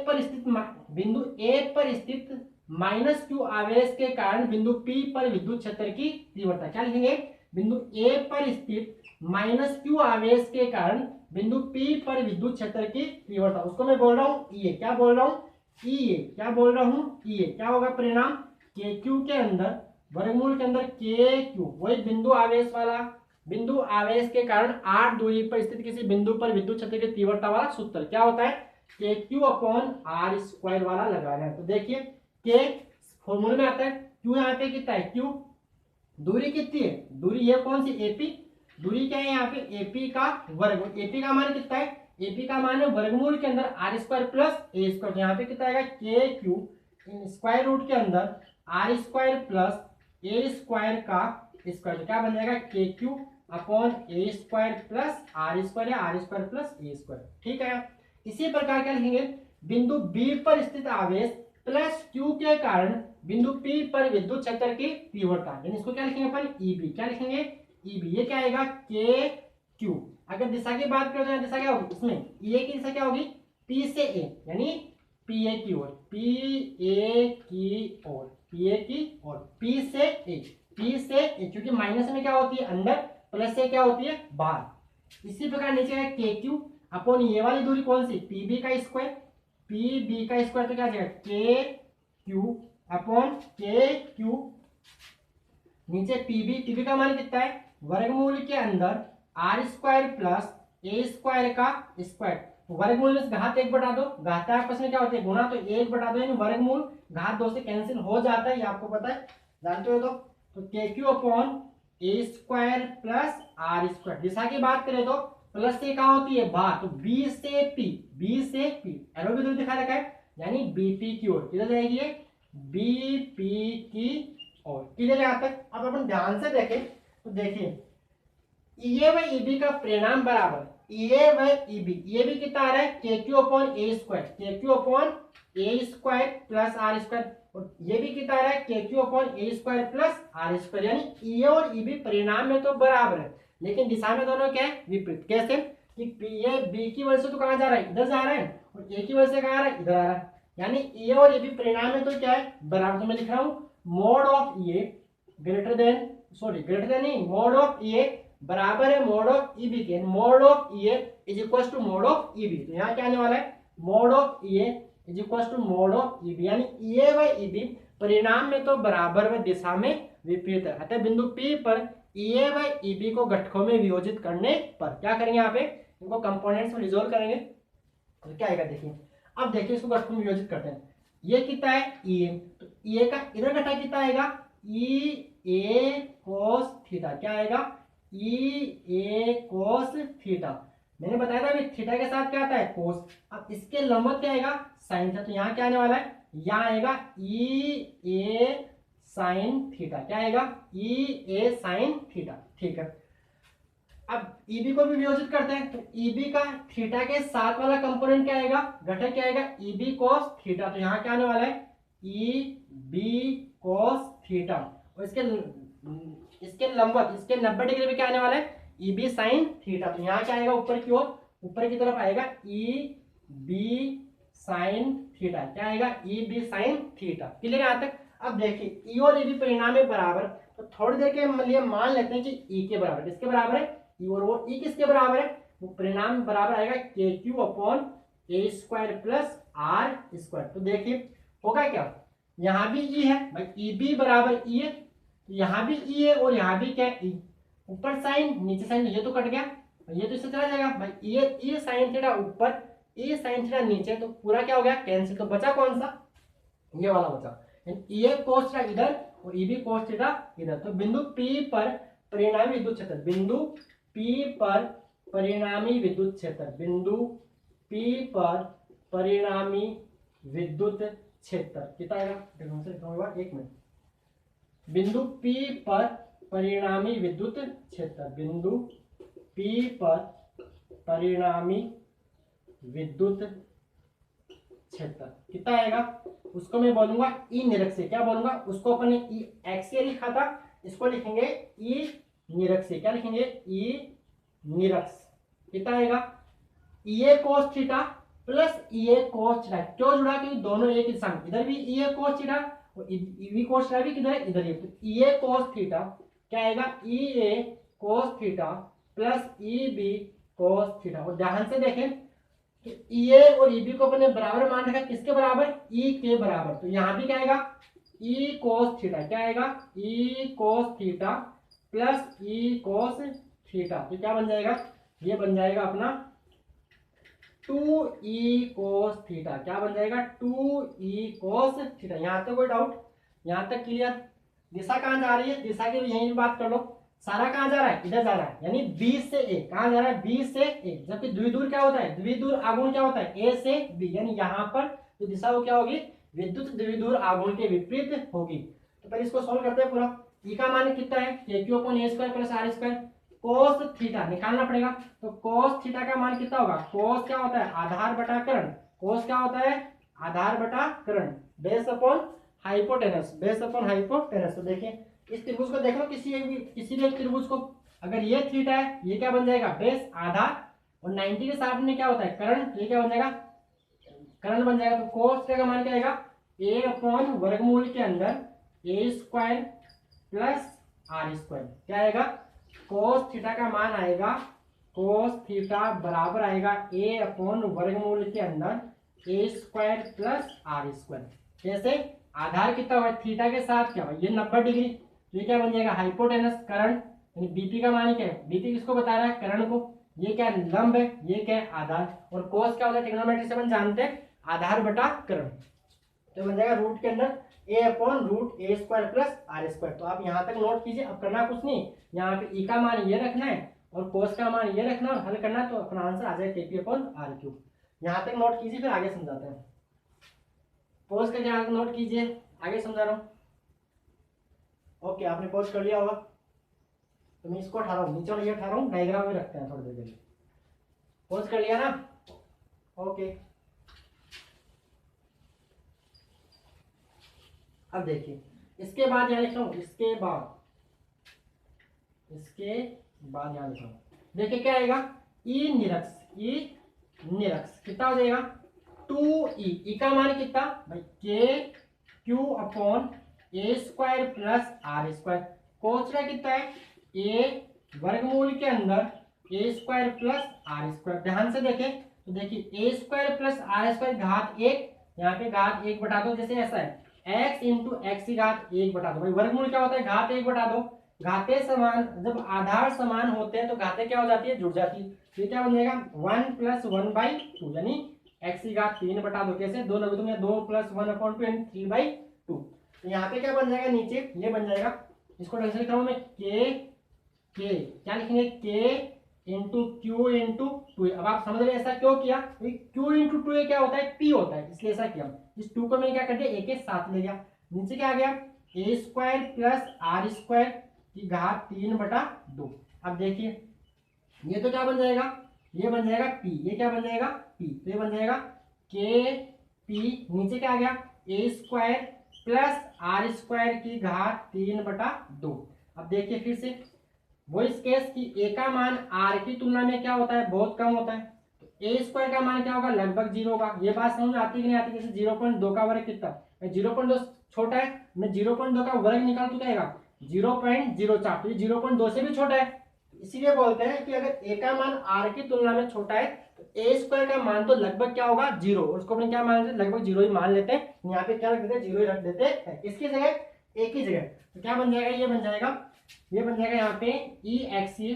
पर स्थित माइनस क्यू आवेश के कारण बिंदु पी पर विद्युत क्षेत्र की तीव्रता। क्या लिखेंगे, बिंदु ए पर स्थित माइनस क्यू आवेश के कारण बिंदु पी पर विद्युत क्षेत्र की तीव्रता, उसको मैं बोल रहा हूँ ई ए। क्या बोल रहा हूँ, ई ए। क्या बोल रहा हूँ, ई ए। क्या होगा परिणाम, के क्यू के अंदर वर्गमूल के अंदर के क्यू, वही बिंदु आवेश वाला, बिंदु आवेश के कारण r दूरी पर स्थित किसी बिंदु पर विद्युत क्षेत्र की तीव्रता वाला सूत्र क्या होता है, K Q upon are square वाला लगाना है। तो देखिए के फॉर्मूले में आता है, क्यू यहाँ पे कितना है, क्यू दूरी कितनी है, दूरी ये कौन सी, एपी। दूरी क्या है यहाँ पे, एपी का वर्ग। एपी का मान कितना है, एपी का मान है वर्गमूल के अंदर R square plus A square. यहाँ पे कितना आएगा, के क्यू स्क्वायर रूट के अंदर R square plus A square का स्क्वायर। क्या बन जाएगा, K Q upon A square plus R square या R square plus A square. ठीक है। इसी प्रकार क्या लिखेंगे, बिंदु बी पर स्थित आवेश प्लस क्यू के कारण बिंदु पी पर विद्युत क्षेत्र की तीव्रता, यानी इसको क्या लिखेंगे अपन, ईबी। क्या लिखेंगे, ईबी। ये क्या आएगा, के क्यू। अगर दिशा की बात करें तो दिशा क्या होगी, इसमें ए की दिशा क्या होगी, पी से ए, यानी पी ए की ओर, पी ए की ओर, पी ए की ओर, पी से ए, पी से ए, क्योंकि माइनस में क्या होती है अंदर, प्लस से क्या होती है बाहर। इसी प्रकार नीचे है के क्यू अपॉन ये वाली दूरी कौन सी, पी बी का स्क्वायर। पी बी का स्क्वायर तो क्या जाएगा, K Q upon K Q, नीचे पीबी का मान कितना है, वर्गमूल के अंदर R square plus A square का स्क्वायर। वर्गमूल में घात 1 बटा 2, घात आपस में क्या होते हैं गुणा, तो 1 बटा 2 यानी वर्गमूल घात 2 से कैंसिल हो जाता है, ये आपको पता है, जानते हो। तो K Q upon A square plus R square. दिशा की बात करें तो प्लस से कहाँ होती है बाहर, तो बी से पी, बी से पी, एरो भी दिखा रखा है, यानी बीपी की ओर। किधर जाएगी ये, बीपी की ओर। क्लियर है यहाँ तक। अब अपन ध्यान से देखें तो देखिए ए व ईबी का परिणाम बराबर ए व ईबी। ये भी कितना आ रहा है, K Q upon A square, K Q upon A square plus R square, और ये भी कितना आ रहा है, K Q upon A square plus R square. यानी ए और ईबी परिणाम में तो बराबर है, लेकिन दिशा में दोनों क्या है, विपरीत। कैसे कि ये बी की वजह से तो कहाँ जा रहा है, इधर जा रहा है, और ए की वजह से कहाँ आ रहा है, इधर आ रहा है। यानी ए और ए बी परिणाम में तो क्या है बराबर, तो मैं लिख रहा हूँ mod of A greater than, sorry greater than नहीं, मोड ऑफ ए बराबर है मोड ऑफ ई बी के, mod of A is equal to mod of E B. तो यहाँ क्या आने वाला है mod of A is equal to mod of E B, यानी ए व ई बी परिणाम में तो बराबर व दिशा में विपरीत है। अतः बिंदु P पर ए व ई बी को घटकों में वियोजित करने पर क्या करेंगे, यहाँ पे इनको कंपोनेंट्स में रिजोल्व करेंगे तो क्या आएगा देखिए। अब देखिए इसको घटकों में वियोजित करते हैं, ये कितना है ए, तो ए का इधर घटा कितना आएगा ई ए कोस थीटा, क्या आएगा ई ए कोस थीटा। मैंने बताया था अभी थीटा के साथ क्या आता है कोस, अब इसके लंबवत क्या आएगा साइन थीटा, तो यहाँ क्या आने वाला है यहाँ आएगा ई ए साइन थीटा, क्या आएगा ई ए साइन थीटा। ठीक है, अब ईबी को भी वियोजित करते हैं, तो ईबी का थीटा के साथ वाला कंपोनेंट क्या आएगा घटक क्या आएगा ईबी कोस थीटा, तो यहाँ क्या आने वाला है ई बी कोस थीटा, और इसके लंबवत इसके 90 डिग्री में क्या आने वाला है ई बी साइन थीटा, तो यहाँ क्या आएगा ऊपर की ओर, ऊपर की तरफ आएगा ई बी साइन थीटा, क्या आएगा E B sine theta. Clear है यहाँ तक। अब देखिए ई और ई बी परिणाम में बराबर, तो थोड़ी देर के लिए मान लेते हैं कि ई के बराबर, किसके बराबर है ई, और वो ई किसके बराबर है, वो परिणाम बराबर आएगा K Q upon A square plus R square. तो देखिए होगा क्या, यहाँ भी ई है भाई, ई बी बराबर ई है, तो यहाँ भी ई है और यहाँ भी क्या है ई, ऊपर साइन नीचे साइन, ये तो कट गया, ये तो इससे चला जाएगा भाई, ये ई साइन थीटा ऊपर ई साइन थीटा नीचे, तो पूरा क्या हो गया कैंसिल, तो बचा कौन सा ये वाला बचा, ए कोस थीटा इधर और ई बी कोस थीटा इधर। तो बिंदु P पर परिणामी विद्युत क्षेत्र, बिंदु P पर परिणामी विद्युत क्षेत्र, बिंदु P पर परिणामी विद्युत क्षेत्र कितना आएगा, एक मिनट, बिंदु P पर परिणामी विद्युत क्षेत्र, बिंदु P पर परिणामी विद्युत क्षेत्र कितना आएगा, उसको मैं बोलूंगा ई निरक्षीय, क्या बोलूंगा उसको अपन ने ई एक्सीय लिखा था, इसको लिखेंगे ई निरक्षीय, क्या लिखेंगे ई निरक्ष, कितना आएगा E A cos theta plus E A cos theta, क्यों जुड़ा क्योंकि दोनों एक ही दिशा में, इधर भी ई ए कोस थीटा और ई बी कोस थीटा भी किधर है इधर ही, तो ई ए कोस थीटा क्या आएगा E A cos theta plus E B cos theta. और ध्यान से देखें ई ए और ई बी को अपने बराबर मान रखा, किसके बराबर ई के बराबर, तो यहाँ भी क्या आएगा ई कोस थीटा, क्या आएगा ई कोस थीटा प्लस ई कोस थीटा, तो क्या बन जाएगा ये बन जाएगा अपना 2e कोस थीटा, क्या बन जाएगा 2e कोस थीटा। यहाँ तक कोई डाउट, यहाँ तक क्लियर। दिशा कहाँ जा रही है, दिशा की यहीं बात कर लो, सारा कहाँ जा रहा है इधर जा रहा है, यानी B से A, कहाँ जा रहा है B से A, जबकि द्विध्रुव क्या होता है, द्विध्रुव आघूर्ण क्या होता है A से B, यानी यहाँ पर तो दिशा वो क्या होगी विद्युत द्विध्रुव आघूर्ण के विपरीत होगी। तो पहले इसको सॉल्व करते हैं पूरा। ई का मान कितना है KQ upon A square plus R square, cos theta निकालना पड़ेगा, तो कोस थीटा का मान कितना होगा, कोस क्या होता है आधार बटा कर्ण, कोस क्या होता है आधार बटा कर्ण, base upon hypotenuse, base upon hypotenuse. तो देखिए इस त्रिभुज को देख लो, किसी भी एक त्रिभुज को, अगर ये थीटा है ये क्या बन जाएगा बेस आधार, और 90 के सामने क्या होता है कर्ण, ये क्या बन जाएगा कर्ण बन जाएगा। तो कोस थीटा का मान क्या आएगा a अपॉन वर्गमूल के अंदर a square plus R square, क्या आएगा कोस थीटा का मान आएगा, कोस थीटा बराबर आएगा a अपॉन वर्गमूल के अंदर a square plus R square. जैसे आधार कितना हुआ थीटा के साथ क्या हुआ ये 90 डिग्री, तो ये क्या बन जाएगा हाइपोटेनस कर्ण, यानी बीपी का मान क्या है, बीपी किसको बता रहा है कर्ण को, ये क्या लंब है ये क्या है आधार, और कोस क्या होता है ट्रिग्नोमेट्री से अपन जानते हैं आधार बटा कर्ण, तो बन जाएगा रूट के अंदर a upon root A square plus R square. तो आप यहाँ तक नोट कीजिए, अब करना कुछ नहीं, यहाँ पे ई का मान ये रखना है और कोस का मान ये रखना और हल करना है, तो अपना आंसर आ जाएगा KP अपॉन आर क्यूब। यहाँ तक नोट कीजिए फिर आगे समझाते हैं, पोज करके आगे नोट कीजिए, आगे समझा रहा हूँ। ओके आपने पोज कर लिया होगा, तो मैं इसको उठा रहा हूँ नीचे वाला ये उठा रहा हूँ, डायग्राम में रखते हैं थोड़ी देर के लिए। पोज कर लिया ना, ओके। अब देखिए इसके बाद यहाँ लिखता हूँ, इसके बाद यहाँ लिखा हूँ, देखिए क्या आएगा ई निरक्ष, ई निरक्ष कितना हो जाएगा 2e का मान कितना भाई K Q upon A square plus R square. कोचरा कितना है ए वर्गमूल के अंदर A square plus R square. ध्यान से देखें तो देखिए A square plus R square घात एक, यहाँ पे घात एक बटा दो, जैसे ऐसा है एक्स इंटू एक्स की घात एक बटा दो। भाई वर्गमूल क्या होता है घात एक बटा दो। घाते समान, जब आधार समान होते हैं तो घाते क्या हो जाती है जुड़ जाती है। ये क्या बन जाएगा 1 प्लस 1/2 यानी एक्स की घात 3 बटा दो। कैसे दो लगे तुमने 2 प्लस 1/2 यानी 3/2। तो यहाँ पे क्या बन जाएगा नीचे ये बन जाएगा, इसको ढंग से लिख रहा हूँ मैं के क्या लिखेंगे के इंटू क्यू इंटू टू। अब आप समझ रहे हैं ऐसा क्यों किया, क्यू इंटू टू क्या होता है पी होता है, इसलिए ऐसा किया। इस टू को मैंने क्या कर दिया ए के साथ ले गया। नीचे क्या आ गया ए स्क्वायर प्लस आर स्क्वायर की घात 3/2। अब देखिए ये तो क्या बन जाएगा, ये बन जाएगा पी, ये क्या बन जाएगा पी, तो ये बन जाएगा के पी। नीचे क्या आ गया ए स्क्वायर प्लस आर स्क्वायर की घात 3/2। अब देखिए फिर से वो इस केस की ए का मान आर की तुलना में क्या होता है बहुत कम होता है, तो ए स्क्वायर का मान क्या होगा लगभग 0 होगा। ये बात समझ में आती कि नहीं आती। जैसे 0.2 का वर्ग कितना, 0.2 छोटा है, मैं 0.2 का वर्ग निकाल तो क्या आएगा 0.04, तो ये 0.2 से भी छोटा है। इसीलिए बोलते हैं कि अगर ए का मान आर की तुलना में छोटा है तो ए स्क्वायर का मान तो लगभग क्या होगा 0, उसको अपने क्या मान लेते हैं लगभग 0 ही मान लेते हैं। यहाँ पे क्या रख देते हैं 0 ही रख देते हैं, इसकी जगह ए की जगह। तो क्या बन जाएगा ये बन जाएगा यहाँ पे ई एक्सीय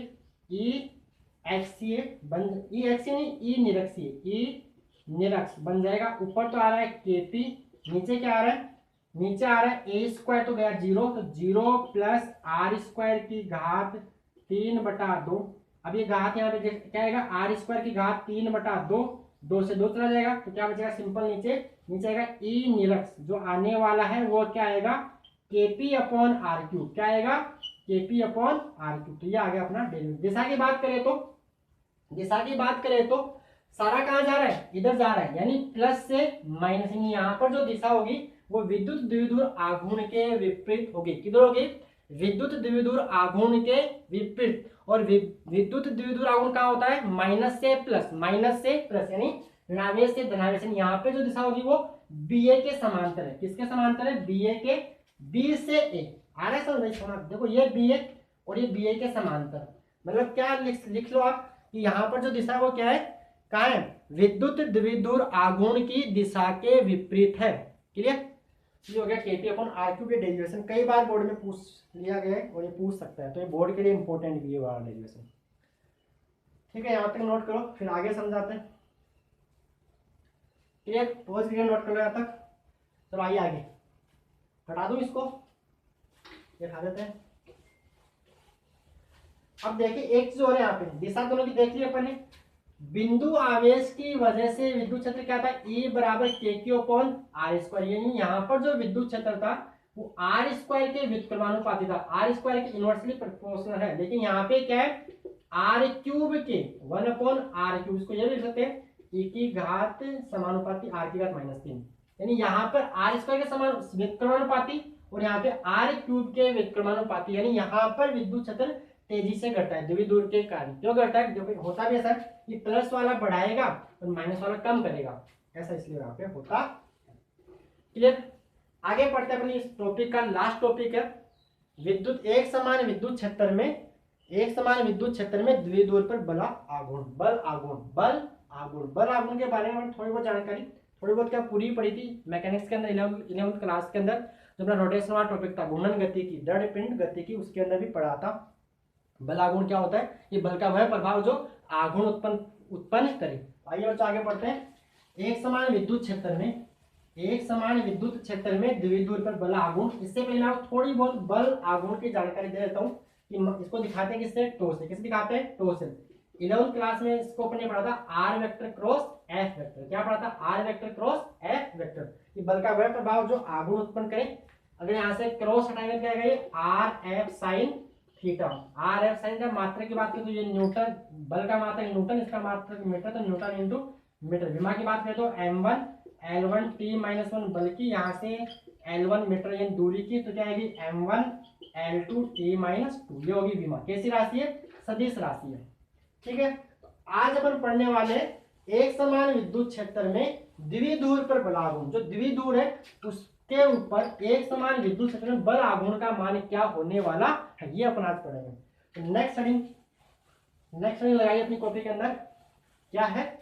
बन ई एक्सीय नहीं ई निरक्षीय, ई निरक्ष बन जाएगा। ऊपर तो आ रहा है केपी, नीचे क्या आ रहा है, नीचे आ रहा है ए स्क्वायर तो गया 0, तो 0 प्लस आर स्क्वायर की घात 3/2। अब ये घात यहाँ पे क्या आएगा आर स्क्वायर की घात 3/2, 2 से 2 चला जाएगा तो क्या बचेगा सिंपल नीचे आएगा ई निरक्ष। जो आने वाला है वो क्या आएगा केपी अपॉन आर क्यूब, क्या आएगा केपी अपॉन आर क्यूब। तो ये आ गया अपना डेरिवेटिव। दिशा की बात करें तो सारा कहाँ जा रहा है इधर जा रहा है, यानी प्लस से माइनस। यहाँ पर जो दिशा होगी वो विद्युत द्विध्रुव आघूर्ण के विपरीत होगी। किधर होगी विद्युत द्विध्रुव आघूर्ण के विपरीत। और विद्युत द्विध्रुव आघूर्ण कहाँ होता है माइनस से प्लस यानी ऋणावेश से धनावेश। यहाँ पे जो दिशा होगी वो बी ए के समांतर है। किसके समांतर है बी ए के, बी से ए आ रहा है समझ। देखो ये बी ए और ये बी ए के समांतर, मतलब क्या लिख लो आप कि यहाँ पर जो दिशा है वो क्या है कहाँ है विद्युत द्विध्रुव आघूर्ण की दिशा के विपरीत है। क्लियर, ये हो गया केपी अपॉन आर क्यूब। ये डेरिवेशन कई बार बोर्ड में पूछ लिया गया है और ये पूछ सकता है, तो ये बोर्ड के लिए इंपॉर्टेंट भी है वाला डेरिवेशन। ठीक है, यहाँ तक नोट करो फिर आगे समझाते हैं। क्लियर, पॉज करके नोट करो यहाँ तक। चलो आइए आगे, हटा दूं इसको, ये हटा देते हैं। अब देखिए एक चीज और है यहाँ पे, दिशा दोनों की देख ली अपन ने। बिंदु आवेश की वजह से विद्युत क्षेत्र क्या था E बराबर के क्यू अपॉन आर स्क्वायर। यानी यहाँ पर जो विद्युत क्षेत्र था वो आर स्क्वायर के व्युत्क्रमानुपाती था, आर स्क्वायर के इनवर्सली प्रोपोर्शनल है। लेकिन यहाँ पे क्या है आर क्यूब के 1 अपॉन आर क्यूब, इसको ये लिख सकते हैं E की घात समानुपाती आर की घात -3। यानी यहाँ पर आर स्क्वायर के समान व्युत्क्रमानुपाती और यहाँ पे आर क्यूब के व्युत्क्रमानुपाती। यानी यहाँ पर विद्युत क्षेत्र तेजी से घटता है द्विध्रुव के कारण। क्यों घटता है, जो होता भी ऐसा कि प्लस वाला बढ़ाएगा और माइनस वाला कम करेगा, ऐसा इसलिए यहाँ पे होता। क्लियर, आगे पढ़ते हैं अपनी इस टॉपिक का लास्ट टॉपिक है विद्युत एक समान विद्युत क्षेत्र में द्विध्रुव पर बल आघूर्ण के बारे में थोड़ी बहुत जानकारी, थोड़ी बहुत क्या पूरी पढ़ी थी मैकेनिक्स के अंदर 11वीं क्लास के अंदर, जो अपना रोटेशन वाला टॉपिक था घूर्णन गति की, दृढ़ पिंड गति की, उसके अंदर भी पढ़ा था। बल आघूर्ण क्या होता है, ये बल का वह प्रभाव जो आघूर्ण उत्पन्न करे। आइए बच्चों आगे पढ़ते हैं। एक समान विद्युत क्षेत्र में द्विध्रुव पर बल आघूर्ण। इससे पहले मैं थोड़ी बहुत बल आघूर्ण की जानकारी दे देता हूँ कि इसको दिखाते हैं किससे, टो से। किससे दिखाते हैं, टो से। 11वीं क्लास में इसको अपने पढ़ा था R vector cross F vector. क्या पढ़ा था, R vector cross F vector. ये बल का वह प्रभाव जो आघूर्ण उत्पन्न करे। अगर यहाँ से क्रॉस हटाएंगे क्या आएगा R F sine theta. R F sine का मात्रा की बात करें तो ये न्यूटन, बल का मात्रा न्यूटन, इसका मात्रा मीटर, तो न्यूटन इंटू मीटर। विमा की बात करें तो m1 L1 T-1 बल की, यहाँ से L1 मीटर यानी दूरी की, तो क्या आएगी m1 L2 T-2। ये होगी विमा। कैसी राशि है, सदिश राशि है। ठीक है, आज अपन पढ़ने वाले एक समान विद्युत क्षेत्र में द्विध्रुव पर बल आघूर्ण, जो द्विध्रुव है उसके ऊपर एक समान विद्युत क्षेत्र में बल आघूर्ण का मान क्या होने वाला है, ये अपन आज पढ़ेंगे। तो नेक्स्ट हेडिंग लगाइए अपनी कॉपी के अंदर, क्या है,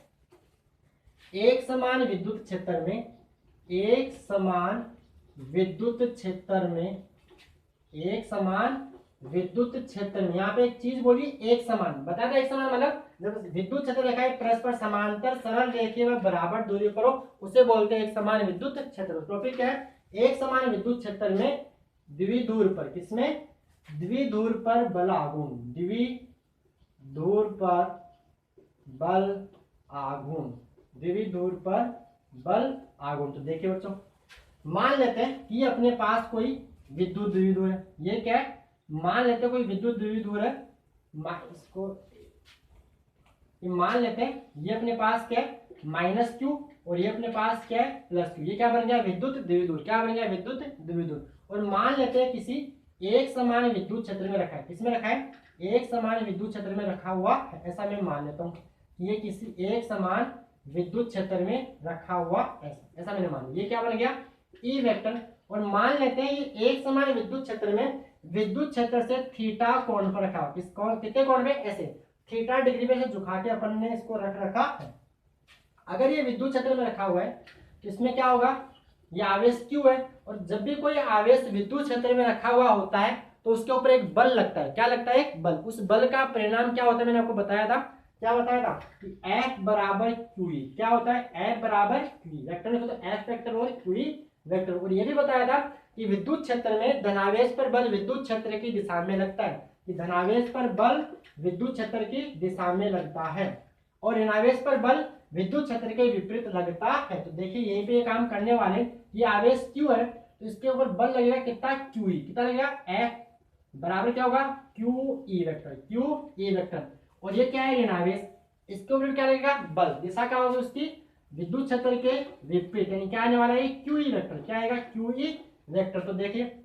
एक समान विद्युत क्षेत्र में, एक समान विद्युत क्षेत्र में, एक समान विद्युत क्षेत्र में, यहाँ पे एक चीज बोली एक समान, बता था एक समान मतलब जब विद्युत क्षेत्र रेखा परस्पर समांतर सरल रेखीय व बराबर दूरी पर हो उसे बोलते हैं एक समान विद्युत क्षेत्र। टॉपिक क्या है, एक समान विद्युत क्षेत्र में द्विध्रुव पर, किसमें, द्विध्रुव पर बल आघूर्ण, द्विध्रुव पर बल आघूर्ण, द्विध्रुव पर बल आघूर्ण। तो देखिए बच्चों, मान लेते हैं कि अपने पास कोई विद्युत द्विध्रुव है, ये क्या है, मान लेते हैं कोई विद्युत द्विध्रुव है, इसको मान लेते हैं ये अपने पास क्या है माइनस क्यू और ये अपने पास क्या है प्लस क्यू, ये क्या बन गया विद्युत द्विध्रुव, क्या बन गया विद्युत द्विध्रुव। और मान लेते हैं किसी एक समान विद्युत क्षेत्र में रखा है, किसमें रखा है, एक समान विद्युत क्षेत्र में रखा हुआ है, ऐसा मैं मान लेता हूँ ये किसी एक समान विद्युत क्षेत्र में रखा हुआ ऐसा मैंने मान लिया, ये क्या बन गया ई वेक्टर। और मान लेते हैं ये एक समान विद्युत क्षेत्र में विद्युत क्षेत्र से थीटा कोण पर रखा, कितने कोण पे, ऐसे थीटा डिग्री पे से झुका के अपन ने इसको रख रखा है। अगर ये विद्युत क्षेत्र में रखा हुआ है तो इसमें क्या होगा, ये आवेश क्यू है, और जब भी कोई आवेश विद्युत क्षेत्र में रखा हुआ होता है तो उसके ऊपर एक बल लगता है, क्या लगता है, एक बल। उस बल का परिणाम क्या होता है, मैंने आपको बताया था, क्या बताया था कि F बराबर QE, क्या होता है, F बराबर QE वेक्टर में, तो F वेक्टर और QE वेक्टर। और ये भी बताया था कि विद्युत क्षेत्र में धनावेश पर बल विद्युत क्षेत्र की दिशा में लगता है, कि धनावेश पर बल विद्युत क्षेत्र की दिशा में लगता है और ऋणावेश पर बल विद्युत क्षेत्र के विपरीत लगता है। तो देखिए यहीं पे ये काम करने वाले, ये आवेश क्यू है तो इसके ऊपर बल लगेगा कितना, QE, कितना लगेगा, F बराबर क्या होगा, QE वेक्टर। और ये क्या है ऋणावेश, इसके ऊपर क्या लगेगा बल, दिशा क्या होगी उसकी विद्युत क्षेत्र के विपरीत, यानी क्या आने वाला है QE वेक्टर, क्या आएगा QE वेक्टर। तो देखिए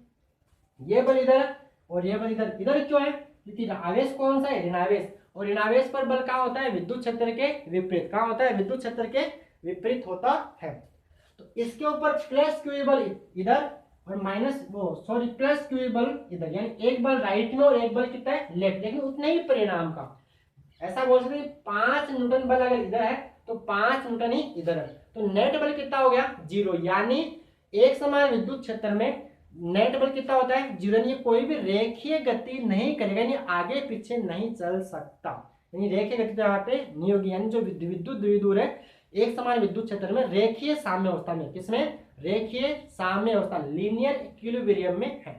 ये बल इधर और ये बल इधर, इधर क्यों है, क्योंकि आवेश कौन सा है, ऋणावेश, और ऋणावेश पर बल क्या होता है विद्युत क्षेत्र के विपरीत, क्या होता है विद्युत क्षेत्र के विपरीत होता है। तो इसके ऊपर प्लस QE बल इधर और माइनस प्लस QE बल इधर, यानी एक बल राइट में और एक बल कितना है लेफ्ट, लेकिन उतने ही परिणाम का, ऐसा बोल सकते 5 न्यूटन बल अगर इधर है तो 5 न्यूटन ही इधर है, तो नेट बल कितना हो गया 0, यानी एक समान विद्युत क्षेत्र में नेट बल कितना होता है 0, ये कोई भी रेखीय गति नहीं करेगा, यानी आगे पीछे नहीं चल सकता, यानी रेखीय गति यहाँ पे नहीं होगी, यानी जो विद्युत द्विध्रुव है एक समान विद्युत क्षेत्र में रेखीय साम्य अवस्था में, किसमें, रेखीय साम्य अवस्था, लीनियर इक्विलिब्रियम में है,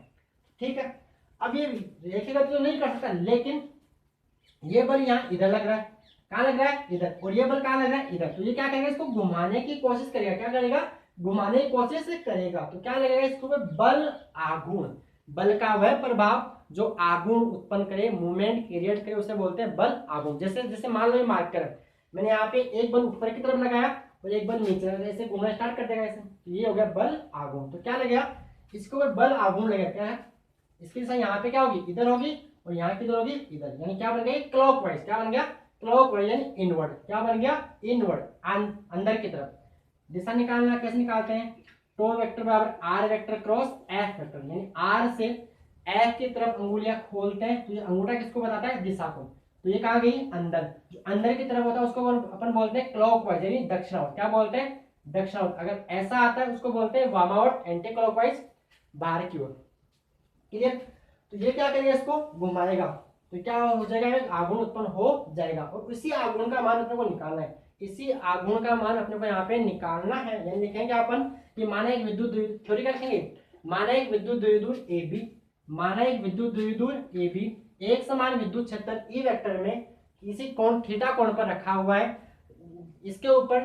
ठीक है। अब ये रेखीय गति तो नहीं कर सकता, लेकिन ये बल यहाँ इधर लग रहा है, कहाँ लग रहा है इधर, और ये बल कहाँ लग रहा है इधर, तो ये क्या करेगा, इसको घुमाने की कोशिश करेगा, क्या करेगा, घुमाने की कोशिश करेगा, तो क्या लगेगा इसको बल आघूर्ण, बल का वह प्रभाव जो आघूर्ण उत्पन्न करे, मूवमेंट क्रिएट करे, उसे बोलते हैं बल आघूर्ण। जैसे जैसे मान लो मार्क कर, मैंने यहाँ पे एक बल ऊपर की तरफ लगाया और एक बल नीचे, ऐसे घूमना स्टार्ट कर देगा ऐसे, ये हो गया बल आघूर्ण। तो क्या लगेगा, इसके ऊपर बल आघूर्ण लगेगा, क्या है, इसकी दिशा यहाँ पे क्या होगी, इधर होगी, और यहाँ किधर होगी इधर, यानी क्या बन गया क्लॉकवाइज, क्या बन गया क्लॉकवाइज, यानी इनवर्ड, क्या बन गया इनवर्ड, अंदर की तरफ। दिशा निकालना कैसे निकालते हैं, टो वेक्टर बराबर R vector cross F vector, यानी आर से एफ की तरफ अंगुलियां खोलते हैं, तो ये अंगूठा किसको बताता है, दिशा को, तो ये कहाँ गई अंदर, जो अंदर की तरफ होता है उसको अपन बोलते हैं क्लॉकवाइज, यानी दक्षिणावर्त, क्या बोलते हैं दक्षिणावर्त। अगर ऐसा आता है उसको बोलते हैं वामावर्त, एंटी क्लॉकवाइज, बाहर की ओर, क्लियर। तो ये क्या करेगा, इसको घुमाएगा, तो क्या हो जाएगा, आघूर्ण उत्पन्न हो जाएगा, और इसी आघूर्ण का मान अपने को निकालना है, इसी आघूर्ण का मान अपने को यहाँ पे निकालना है। यानी लिखेंगे अपन कि माना एक विद्युत थ्योरी क्या लिखेंगे, माना एक विद्युत द्विध्रुव AB, माना एक विद्युत द्विध्रुव AB एक समान विद्युत क्षेत्र ई वेक्टर में किसी कोण थीटा कोण पर रखा हुआ है, इसके ऊपर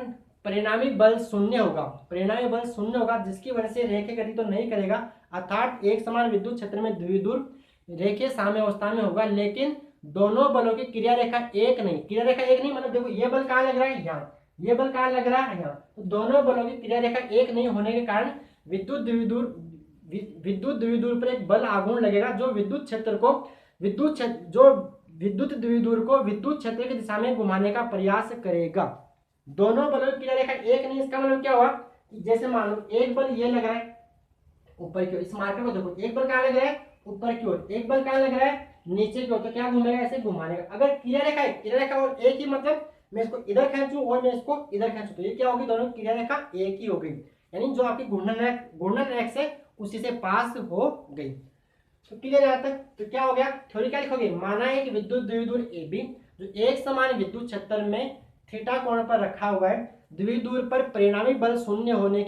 परिणामी बल शून्य होगा, परिणामी बल शून्य होगा, जिसकी वजह से रेखीय गति तो नहीं करेगा, अर्थात एक समान विद्युत क्षेत्र में द्विध्रुव रेखीय साम्य अवस्था में होगा, लेकिन दोनों बलों की क्रिया रेखा एक नहीं, क्रिया रेखा एक नहीं मतलब देखो ये बल कहाँ लग रहा है यहाँ, ये बल कहाँ लग रहा है यहाँ, तो दोनों बलों की क्रिया रेखा एक नहीं होने के कारण विद्युत द्विध्रुव पर एक बल आघूर्ण लगेगा, जो विद्युत द्विध्रुव को विद्युत क्षेत्र की दिशा में घुमाने का प्रयास करेगा, दोनों बलों की क्रिया रेखा एक नहीं, इसका मतलब क्या हुआ कि जैसे मान लो एक बल ये लग रहा है ऊपर की ओर, इस मार्कर को देखो, एक बल कहाँ लग रहा है ऊपर की ओर, एक बल कहाँ लग रहा है नीचे की ओर, तो क्या घूमेगा ऐसे घुमाने का। अगर क्रिया रेखा है, क्रिया रेखा और एक ही मतलब मैं इसको इधर खींचूं और मैं इसको इधर खींचूं, तो ये क्या होगी, दोनों क्रिया रेखा एक ही हो गई, यानी जो आपकी घूर्णन एक्स है उसी से पास हो गई। तो क्लियर है यहाँ तक। तो क्या हो गया, थ्योरी क्या लिखोगे, माना है कि विद्युत द्विध्रुव AB जो एक समान विद्युत क्षेत्र में थीटा कोण पर रखा हुआ है, द्विध्रुव पर परिणामी बल शून्य होने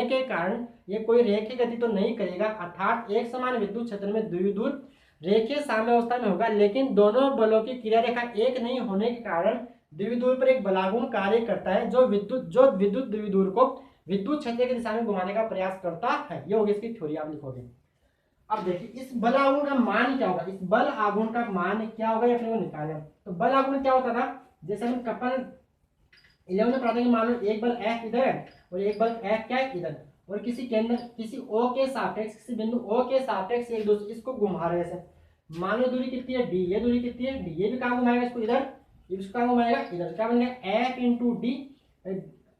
के कारण ये कोई रेखीय गति तो नहीं करेगा, अर्थात एक समान विद्युत क्षेत्र में द्विध्रुव रेखीय साम्यावस्था में होगा, लेकिन दोनों बलों की क्रिया रेखा एक नहीं होने के कारण द्विध्रुव पर एक बलागुण कार्य करता है जो विद्युत द्विध्रुव को विद्युत क्षेत्र की दिशा में घुमाने का प्रयास करता है। ये होगी इसकी थ्योरी, आप लिखोगे। अब देखिए इस बल आघूर्ण का मान क्या होगा, इस बल आघूर्ण का मान क्या होगा ये अपने को निकालना है। तो बल आघूर्ण क्या होता था, जैसे हम कपल 11 में पढ़ते हैं, मान लो एक बल F इधर है और एक बल F क्या है इधर, और किसी केंद्र किसी O के सापेक्ष, किसी बिंदु O के सापेक्ष एक दूसरे इसको घुमा रहे हैं। मान लो दूरी कितनी है D, ये दूरी कितनी है D, ये भी कहाँ घुमाएगा इसको इधर, इसको कहाँ घुमाएगा इधर, क्या बन गया F इंटू डी।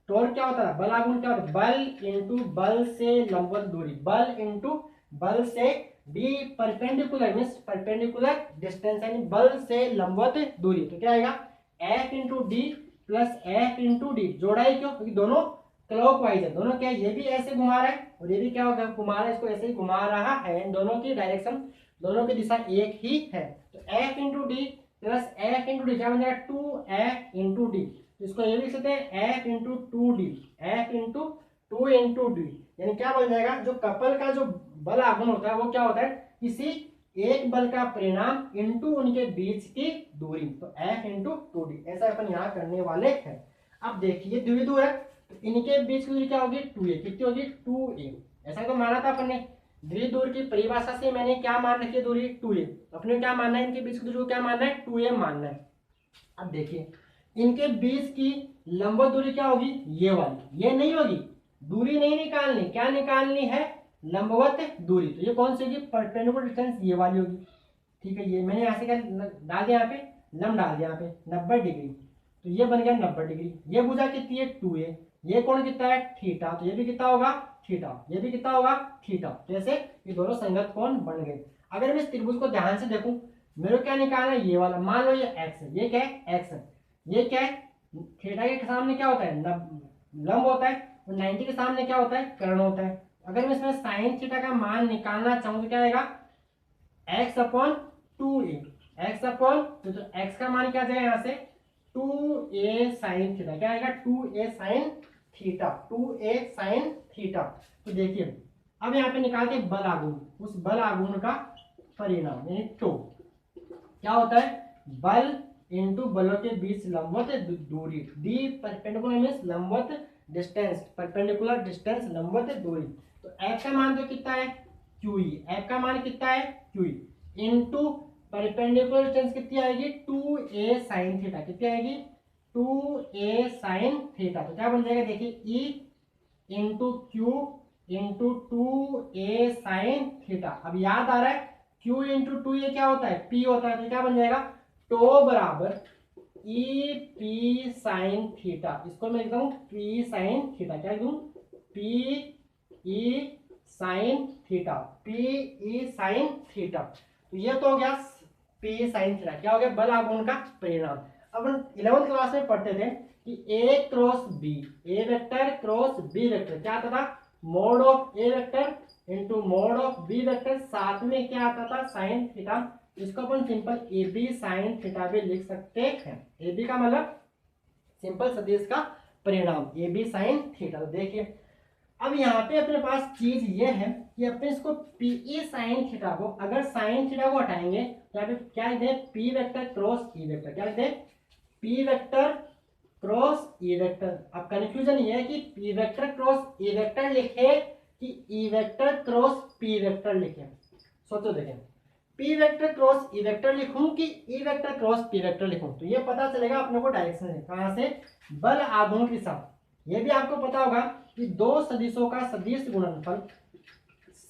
टॉर्क क्या होता है, बल आघूर्ण क्या होता है, बल इंटू बल से लंबवत दूरी, बल इंटू बल से D perpendicular means perpendicular distance, यानी बल से लंबवत दूरी। तो क्या आएगा F into D plus F into D, जोड़ा ही क्यों, क्योंकि दोनों क्लॉकवाइज है, दोनों क्या है, ये भी ऐसे घुमा रहा है और ये भी क्या होगा घुमा रहा है, इसको ऐसे ही घुमा रहा है, दोनों की डायरेक्शन, दोनों की दिशा एक ही है। तो F into D plus F into D क्या बन जाएगा 2F इंटू डी, इसको ये लिख सकते हैं F into 2D, F into 2 into D, यानी क्या बन जाएगा, जो कपल का जो बल आघूर्ण होता है वो क्या होता है, किसी एक बल का परिणाम इंटू उनके बीच की दूरी, तो F इंटू 2D, ऐसा अपन यहाँ करने वाले हैं। अब देखिए द्विध्रुव है तो इनके बीच की दूरी क्या होगी 2a, कितनी होगी 2a, ऐसा तो माना था अपन ने। द्विध्रुव की परिभाषा से मैंने क्या मान रखी है दूरी 2a, अपने क्या मानना है, इनके बीच की दूरी को क्या मानना है 2a मानना है। अब देखिए इनके बीच की लंबवत दूरी क्या होगी, ये वाली, ये नहीं होगी, दूरी नहीं निकालनी, क्या निकालनी है लंबवत दूरी, तो ये कौन सी होगी परपेंडिकुलर डिस्टेंस, ये वाली होगी। ठीक है, ये मैंने यहाँ से क्या डाल दिया, यहाँ पे लंब डाल दिया, यहाँ पे 90 डिग्री, तो ये बन गया 90 डिग्री। ये भुजा कितनी है 2a, ये कोण कितना है थीटा, तो ये भी कितना होगा थीटा, ये भी कितना होगा थीटा, तो ऐसे ये दोनों संगत कोण बन गए। अगर मैं इस त्रिभुज को ध्यान से देखूं, मेरे को क्या निकालना है, ये वाला, मान लो ये x है, ये क्या है x है, ये क्या है थीटा के सामने क्या होता है लंब होता है, और 90 के सामने क्या होता है कर्ण होता है। अगर मैं इसमें साइन थीटा का मान निकालना चाहूँ तो क्या आएगा x upon 2a, x upon तो x का मान क्या जाएगा यहाँ से 2a साइन थीटा, क्या आएगा 2a sine theta, 2a sine theta. तो देखिए अब यहाँ पे निकालते हैं बल आघूर्ण, उस बल आघूर्ण का परिणाम यानी टो क्या होता है, बल इंटू बलों के बीच लंबवत दूरी, डी परपेंडिकुलर मींस लंबवत डिस्टेंस, परपेंडिकुलर डिस्टेंस लंबवत दूरी। तो f का मान तो कितना है QE, f का मान कितना है QE इंटू परपेंडिकुलर डिस्टेंस कितनी आएगी 2a साइन थीटा, कितनी आएगी 2a साइन थीटा। तो क्या बन जाएगा देखिए E into Q into 2a sine theta. अब याद आ रहा है Q इंटू 2a क्या होता है P होता है, तो क्या बन जाएगा टो बराबर ई पी साइन थीटा, इसको मैं लिखता हूँ पी साइन थीटा, क्या लिखूं P E sine theta, P E sine theta. तो ये तो हो गया पी साइन थीटा, क्या हो गया बल आघूर्ण का परिणाम। अब हम 11th क्लास में पढ़ते थे कि A cross B, A vector cross B vector क्या आता था mod of A vector into mod of B vector, साथ में क्या आता था साइन थीटा, इसको अपन simple A B sine theta भी लिख सकते हैं। ए बी का मतलब सिंपल सदिश का परिणाम ए बी साइन थीटा। तो देखिए अब यहाँ पे अपने पास चीज ये है कि अपने इसको पी ई साइन थीटा को, अगर साइन थीटा को हटाएंगे तो यहाँ पे क्या लिखते हैं P vector cross E vector, क्या लिखते हैं P vector cross E vector. अब कंफ्यूजन ये है कि P vector cross E vector लिखे कि E vector cross P vector लिखे, सोचो देखें P vector cross E vector लिखूं कि E vector cross P vector लिखूं, तो ये पता चलेगा अपने को डायरेक्शन से, कहां से बल आघूर्ण के साथ। ये भी आपको पता होगा कि दो सदिशों का सदिश गुणनफल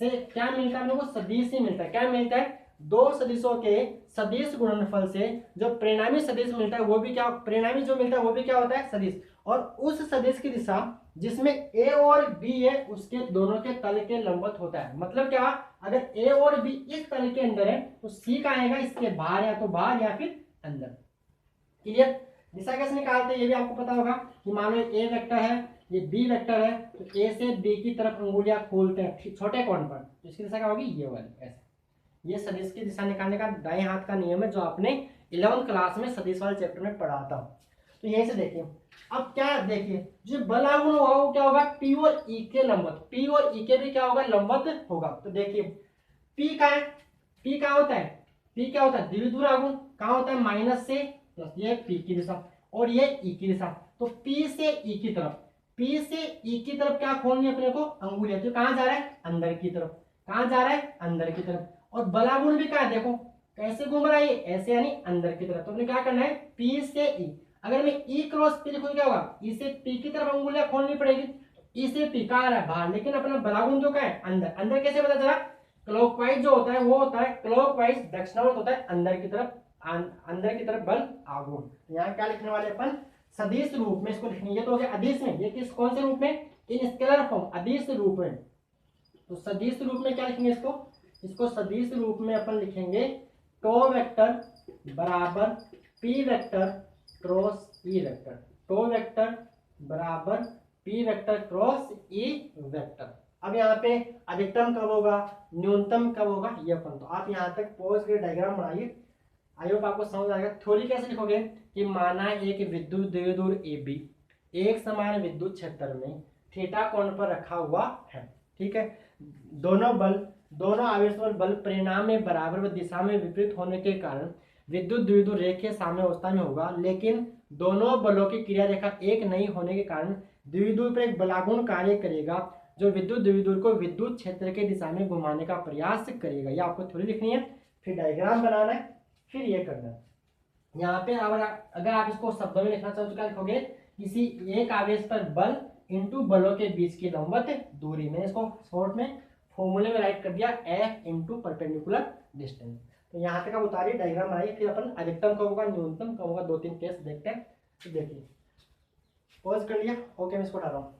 से क्या मिलता है, अपने को सदिश ही मिलता है, क्या मिलता है दो सदिशों के सदिश गुणनफल से जो परिणामी सदिश मिलता है वो भी क्या, परिणामी जो मिलता है वो भी क्या होता है सदिश, और उस सदिश की दिशा जिसमें ए और बी है उसके दोनों के तल के लंबवत होता है। मतलब क्या, अगर ए और बी इस तल के अंदर है तो सी का आएगा इसके बाहर, या तो बाहर या फिर अंदर। क्लियर। दिशा कैसे निकालते हैं ये भी आपको पता होगा कि मान लो ए वेक्टर है, ये बी वेक्टर है, तो ए से बी की तरफ अंगुलियां खोलते हैं छोटे कोण पर, तो इसकी दिशा क्या होगी, ये वाली ऐसे। ये सदिश की दिशा निकालने का दाएं हाथ का नियम है जो आपने 11वीं क्लास में सदिश वाले चैप्टर में पढ़ा था। तो यहीं से देखिए, अब क्या देखिए, जो बल आघूर्ण होगा वो क्या होगा, पी और ई के लंबवत, पी और ई के भी क्या होगा, लंबवत होगा। तो देखिए पी का है, पी क्या होता है, पी क्या होता है, द्विध्रुव आघूर्ण कहाँ होता है, माइनस से प्लस, ये पी की दिशा और ये ई की दिशा। तो पी से ई की तरफ, पी से ई की तरफ क्या खोलनी है अपने को, अंगुलियां। तो कहाँ जा रहा है, अंदर की तरफ, कहाँ जा रहा है, अंदर की तरफ। और बलागुण भी क्या है, देखो कैसे घूम रहा है, ऐसे यानी अंदर की तरफ। तो अपने क्या करना है, पी से ई, अगर मैं ई क्रॉस पी लिखूं क्या होगा, ई से पी की तरफ अंगुलियां खोलनी पड़ेगी। ई से पी कहाँ आ रहा है, बाहर, लेकिन अपना बलागुण जो क्या है, अंदर। अंदर कैसे पता चला, क्लॉकवाइज जो होता है वो होता है क्लॉकवाइज दक्षिणावर्त होता है, अंदर की तरफ, अंदर की तरफ बल आघूर्ण। यहाँ क्या लिखने वाले अपन, सदिश रूप में इसको लिखनी है। तो हो गया अदिश में, ये किस कौन से रूप में, इन स्केलर फॉर्म, अदिश रूप में। तो सदिश रूप में क्या लिखेंगे इसको, इसको सदिश रूप में अपन लिखेंगे टो वेक्टर बराबर P vector cross E vector, tau vector बराबर P vector cross E vector. अब यहाँ पे अधिकतम कब होगा, न्यूनतम कब होगा, ये अपन, तो आप यहाँ तक पॉज के डायग्राम बनाइए, आई होप आपको समझ आएगा। थ्योरी कैसे लिखोगे कि माना एक विद्युत द्विध्रुव ए बी एक समान विद्युत क्षेत्र में थीटा कोण पर रखा हुआ है, ठीक है। दोनों आवेश और बल परिणाम में बराबर व दिशा में विपरीत होने के कारण विद्युत द्विध्रुव रेखीय साम्य अवस्था में होगा, लेकिन दोनों बलों की क्रिया रेखा एक नहीं होने के कारण द्विध्रुव पर एक बलागुण कार्य करेगा जो विद्युत द्विध्रुव को विद्युत क्षेत्र के दिशा में घुमाने का प्रयास करेगा। यह आपको थ्योरी लिखनी है, फिर डायग्राम बनाना है, फिर ये करना है। यहाँ पे अगर आप इसको शब्दों में लिखना चाहो तो क्या लिखोगे, किसी एक आवेश पर बल इंटू बलों के बीच की लंबवत दूरी। मैंने इसको शॉर्ट में फॉर्मूले में राइट कर दिया, एफ इंटू परपेंडिकुलर डिस्टेंस। तो यहाँ तक आप उतारिए, डायग्राम बनाइए, फिर अपन अधिकतम कब होगा, न्यूनतम कब होगा, 2-3 केस देखते हैं। तो देखिए पॉज कर लिया, ओके मैं इसको उठा रहा हूँ।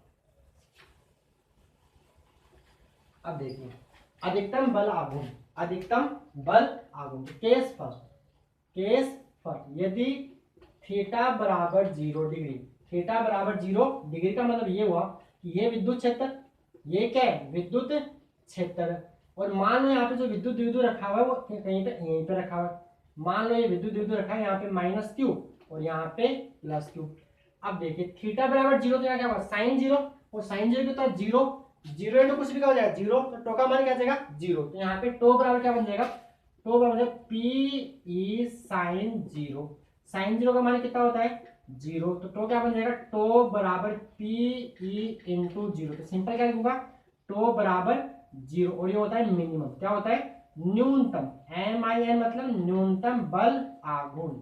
अब देखिए अधिकतम बल आघूर्ण, अधिकतम बल आघूर्ण। केस फर्स्ट, यदि थीटा बराबर 0 डिग्री, थीटा बराबर 0 डिग्री का मतलब ये हुआ कि ये विद्युत क्षेत्र, ये क्या है, विद्युत क्षेत्र। और मान लो यहाँ पे जो विद्युत द्विध्रुव रखा हुआ है वो कहीं पे यहीं पे रखा हुआ है। मान लो ये विद्युत द्विध्रुव रखा है यहाँ पे माइनस क्यू और यहाँ पे प्लस क्यू। अब देखिए थीटा बराबर 0 तो यहाँ क्या होगा, साइन 0, और साइन 0 तो 0 इंटू कुछ भी क्या हो जाएगा 0, तो टो का मान क्या जाएगा 0। तो यहाँ पे टो बराबर क्या बन जाएगा, टो बराबर पी ई साइन 0। साइन 0 का मान कितना होता है 0, तो टो क्या बन जाएगा, टो बराबर पी ई इंटू 0। तो सिंपल क्या लिखूंगा, टो बराबर 0, और ये होता है मिनिमम, क्या होता है न्यूनतम, MIN मतलब न्यूनतम बल आघूर्ण,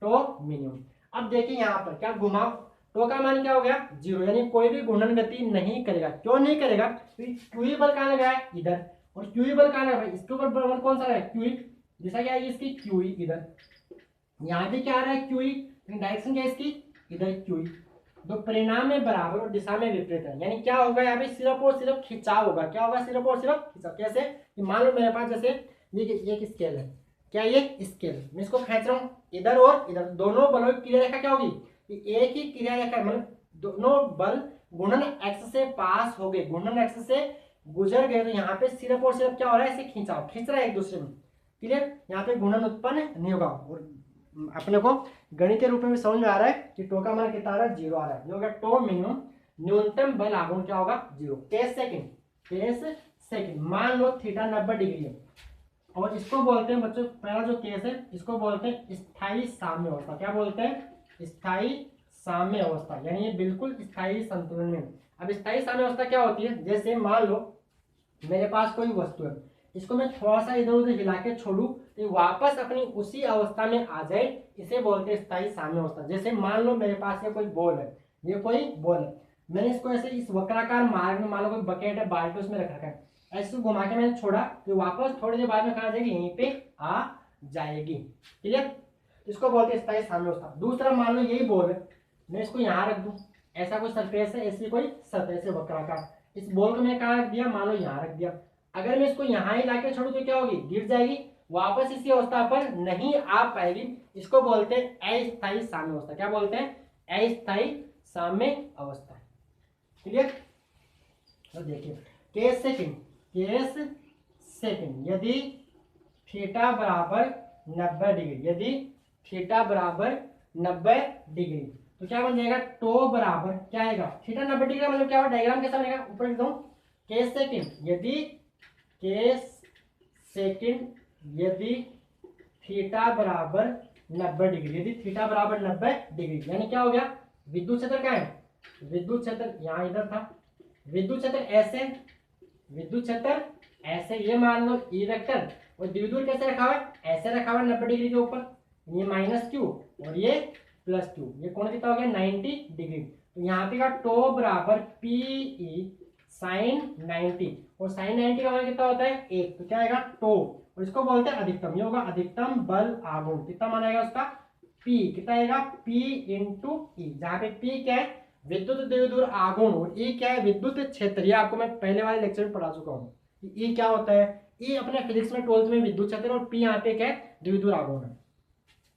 टो मिनिमम। अब देखिए यहाँ पर क्या घुमाओ, टो का मान क्या हो गया 0, यानी कोई भी घूर्णन गति नहीं करेगा। क्यों नहीं करेगा, क्यू बल कहाँ लगा है इधर, और क्यू बल कहाँ लगा है, इसके ऊपर बल कौन सा है क्यू, दिशा क्या है इसकी क्यू इधर, यहाँ भी क्या आ रहा है क्यू, डायरेक्शन क्या है इसकी इधर क्यू। तो परिणाम में बराबर और दिशा में विपरीत है, यानी क्या होगा यहाँ पे सिर्फ और सिर्फ खिंचाव होगा। क्या होगा, सिर्फ और सिर्फ खिंचाव। कैसे कि मान लो मेरे पास जैसे ये एक स्केल है, क्या ये स्केल, मैं इसको खींच रहा हूँ इधर और इधर, दोनों बलों की क्रिया रेखा क्या होगी, एक ही क्रिया रेखा, मतलब दोनों बल गुणन एक्स से पास हो गए, गुणन एक्स से गुजर गए, तो यहाँ पे सिर्फ और सिर्फ क्या हो रहा है, इसे खिंचाव, खींच रहा है एक दूसरे में। क्लियर, यहाँ पे गुणन उत्पन्न नहीं होगा। और अपने को गणितीय रूप में भी समझ में आ रहा है कि टो का मान कितना आ रहा है 0 आ रहा है, ये होगा टो मिनिमम, न्यूनतम बल आघूर्ण क्या होगा 0। केस सेकंड, मान लो थीटा 90 डिग्री है, और इसको बोलते हैं बच्चों, पहला जो केस है इसको बोलते हैं स्थायी साम्य अवस्था। क्या बोलते हैं, स्थायी साम्य अवस्था, यानी ये बिल्कुल स्थायी संतुलन में। अब स्थायी साम्य अवस्था क्या होती है, जैसे मान लो मेरे पास कोई वस्तु है, इसको मैं थोड़ा सा इधर उधर हिला के छोड़ू तो वापस अपनी उसी अवस्था में आ जाए, इसे बोलते हैं स्थायी साम्य अवस्था। जैसे मान लो मेरे पास ये कोई बॉल है, ये कोई बॉल है, मैंने इसको ऐसे इस वक्राकार मार्ग में, मान लो कोई बकेट है, बाल्टी उसमें रख रखा है, ऐसे घुमा के मैंने छोड़ा तो वापस थोड़ी देर बाद में कहा जाएगी, यहीं पे आ जाएगी। क्लियर, इसको बोलते हैं स्थायी साम्य अवस्था। दूसरा मान लो यही बॉल है, मैं इसको यहाँ रख दूं, ऐसा कोई सरफेस है, ऐसी कोई सरफेस है वक्राकार। इस बॉल को मैं कहाँ रख दिया, मान लो यहाँ रख दिया। अगर मैं इसको यहाँ ही लाके छोड़ू तो क्या होगी, गिर जाएगी, वापस इसी अवस्था पर नहीं आ पाएगी। इसको बोलते हैं अस्थायी साम्य अवस्था। क्या बोलते हैं, अस्थायी साम्य अवस्था। क्लियर। तो देखिए केस सेकंड यदि थीटा बराबर 90 डिग्री, यदि थीटा बराबर 90 डिग्री तो क्या बन जाएगा, टो बराबर क्या आएगा, थीटा 90 डिग्री का मतलब क्या होगा, डायग्राम कैसा बनेगा, ऊपर लिखता हूं, केस सेकंड यदि थीटा बराबर 90 डिग्री, यदि थीटा बराबर 90 डिग्री, यानी क्या हो गया, विद्युत क्षेत्र क्या है, विद्युत क्षेत्र यहाँ इधर था, विद्युत क्षेत्र ऐसे ये मान लो ई वेक्टर, और द्विध्रुव कैसे रखा हुआ है, ऐसे रखा हुआ है 90 डिग्री के ऊपर, ये माइनस क्यू और ये प्लस क्यू, ये कोण कितना हो गया 90 डिग्री। तो यहाँ पे का टो बराबर पीई साइन 90, और साइन 90 का मान कितना होता है 1, तो क्या आएगा टो, और इसको बोलते हैं अधिकतम, ये होगा अधिकतम बल आघूर्ण। कितना मान आएगा उसका, P कितना आएगा, P इंटू ई, जहाँ पे P क्या है विद्युत द्विध्रुव आघूर्ण, और E क्या है विद्युत क्षेत्र। ये आपको मैं पहले वाले लेक्चर में पढ़ा चुका हूँ। E क्या होता है, E अपने फिजिक्स में 12th में विद्युत क्षेत्र, और P यहाँ पे क्या है द्विध्रुव आघूर्ण है,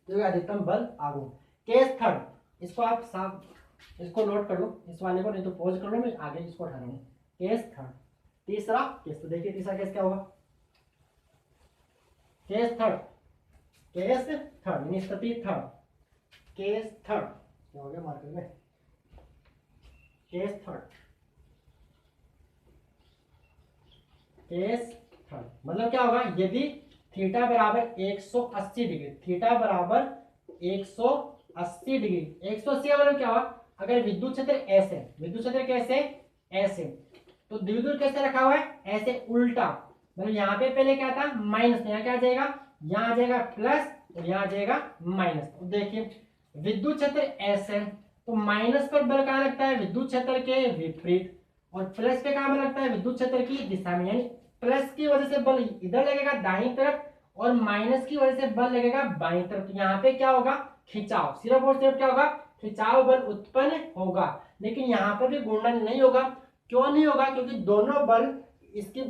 तो अधिकतम बल आघूर्ण। केस थर्ड, इसको आप साफ इसको नोट कर लो इस वाले को, नहीं तो पॉज कर लो, मैं आगे इसको उठा रहा हूँ। केस थर्ड, तीसरा केस, तो देखिए तीसरा केस क्या होगा, केस थर्ड यानी स्थिति थर्ड, केस थर्ड क्या हो गया मार्कर में, केस थर्ड मतलब क्या होगा, यदि थीटा बराबर 180 डिग्री, थीटा बराबर 180 डिग्री, 180 का मतलब क्या हुआ, अगर विद्युत क्षेत्र ऐसे, विद्युत क्षेत्र कैसे ऐसे, तो द्विध्रुव कैसे रखा हुआ है ऐसे उल्टा, मतलब यहाँ पे पहले क्या था माइनस, यहाँ क्या आ जाएगा, यहाँ आ जाएगा प्लस और यहाँ आ जाएगा माइनस। तो देखिए विद्युत क्षेत्र ऐसे, तो माइनस पर बल कहाँ लगता है, विद्युत क्षेत्र के विपरीत, और प्लस पे कहाँ बल लगता है, विद्युत क्षेत्र की दिशा में, यानी प्लस की वजह से बल इधर लगेगा दाईं तरफ, और माइनस की वजह से बल लगेगा बाईं तरफ। तो यहाँ पे क्या होगा, खिंचाव, सिर्फ और सिर्फ क्या होगा, खिंचाव बल उत्पन्न होगा, लेकिन यहाँ पर भी घूर्णन नहीं होगा। क्यों नहीं होगा, क्योंकि दोनों बल इसके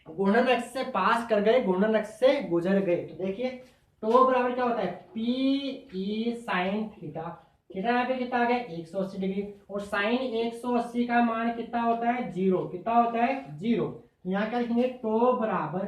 घूर्णन अक्ष से पास कर गए, घूर्णन अक्ष से गुजर गए। तो देखिए टो बराबर क्या होता है, P E sine theta, theta यहाँ पे कितना आ गया 180 डिग्री, और साइन 180 का मान कितना होता है 0, कितना होता है 0। तो यहाँ क्या लिखेंगे, टो बराबर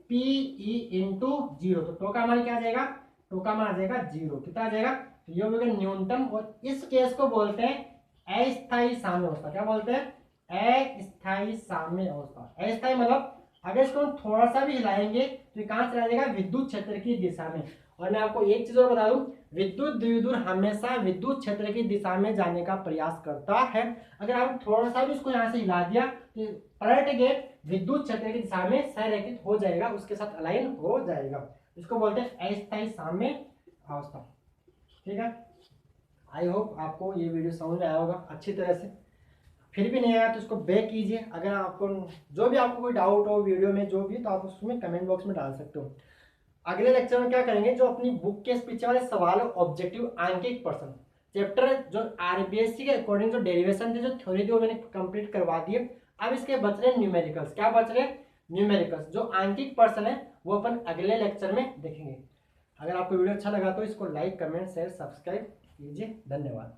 पी ई इंटू 0, तो टो का मान क्या आ जाएगा, टो का मान आ जाएगा 0, कितना आ जाएगा, तो ये हो गया न्यूनतम। और इस केस को बोलते हैं अस्थायी साम्य अवस्था। क्या बोलते हैं, अस्थायी साम्य अवस्था। अस्थायी मतलब अगर इसको हम थोड़ा सा भी हिलाएंगे तो ये कहां चला जाएगा, विद्युत क्षेत्र की दिशा में। और मैं आपको एक चीज और बता दूं, विद्युत द्विध्रुव हमेशा विद्युत क्षेत्र की दिशा में जाने का प्रयास करता है। अगर आप थोड़ा सा भी इसको यहाँ से हिला दिया तो पलट के विद्युत क्षेत्र की दिशा में संरेखित हो जाएगा, उसके साथ अलाइन हो जाएगा। इसको बोलते हैं अस्थायी साम्य अवस्था। ठीक है, आई होप आपको ये वीडियो समझ में आया होगा अच्छी तरह से। फिर भी नहीं आया तो इसको बैक कीजिए। अगर आपको जो भी आपको कोई डाउट हो वीडियो में जो भी, तो आप उसमें कमेंट बॉक्स में डाल सकते हो। अगले लेक्चर में क्या करेंगे, जो अपनी बुक के पीछे वाले सवाल ऑब्जेक्टिव आंकिक प्रश्न चैप्टर जो आरबीएससी के अकॉर्डिंग जो डेरिवेशन थे, जो थ्योरी थी वो मैंने कंप्लीट करवा दिए। अब इसके बच रहे न्यूमेरिकल्स। क्या बच रहे, न्यूमेरिकल्स। जो आंकिक प्रश्न है वो अपन अगले लेक्चर में देखेंगे। अगर आपको वीडियो अच्छा लगा तो इसको लाइक कमेंट शेयर सब्सक्राइब कीजिए। धन्यवाद।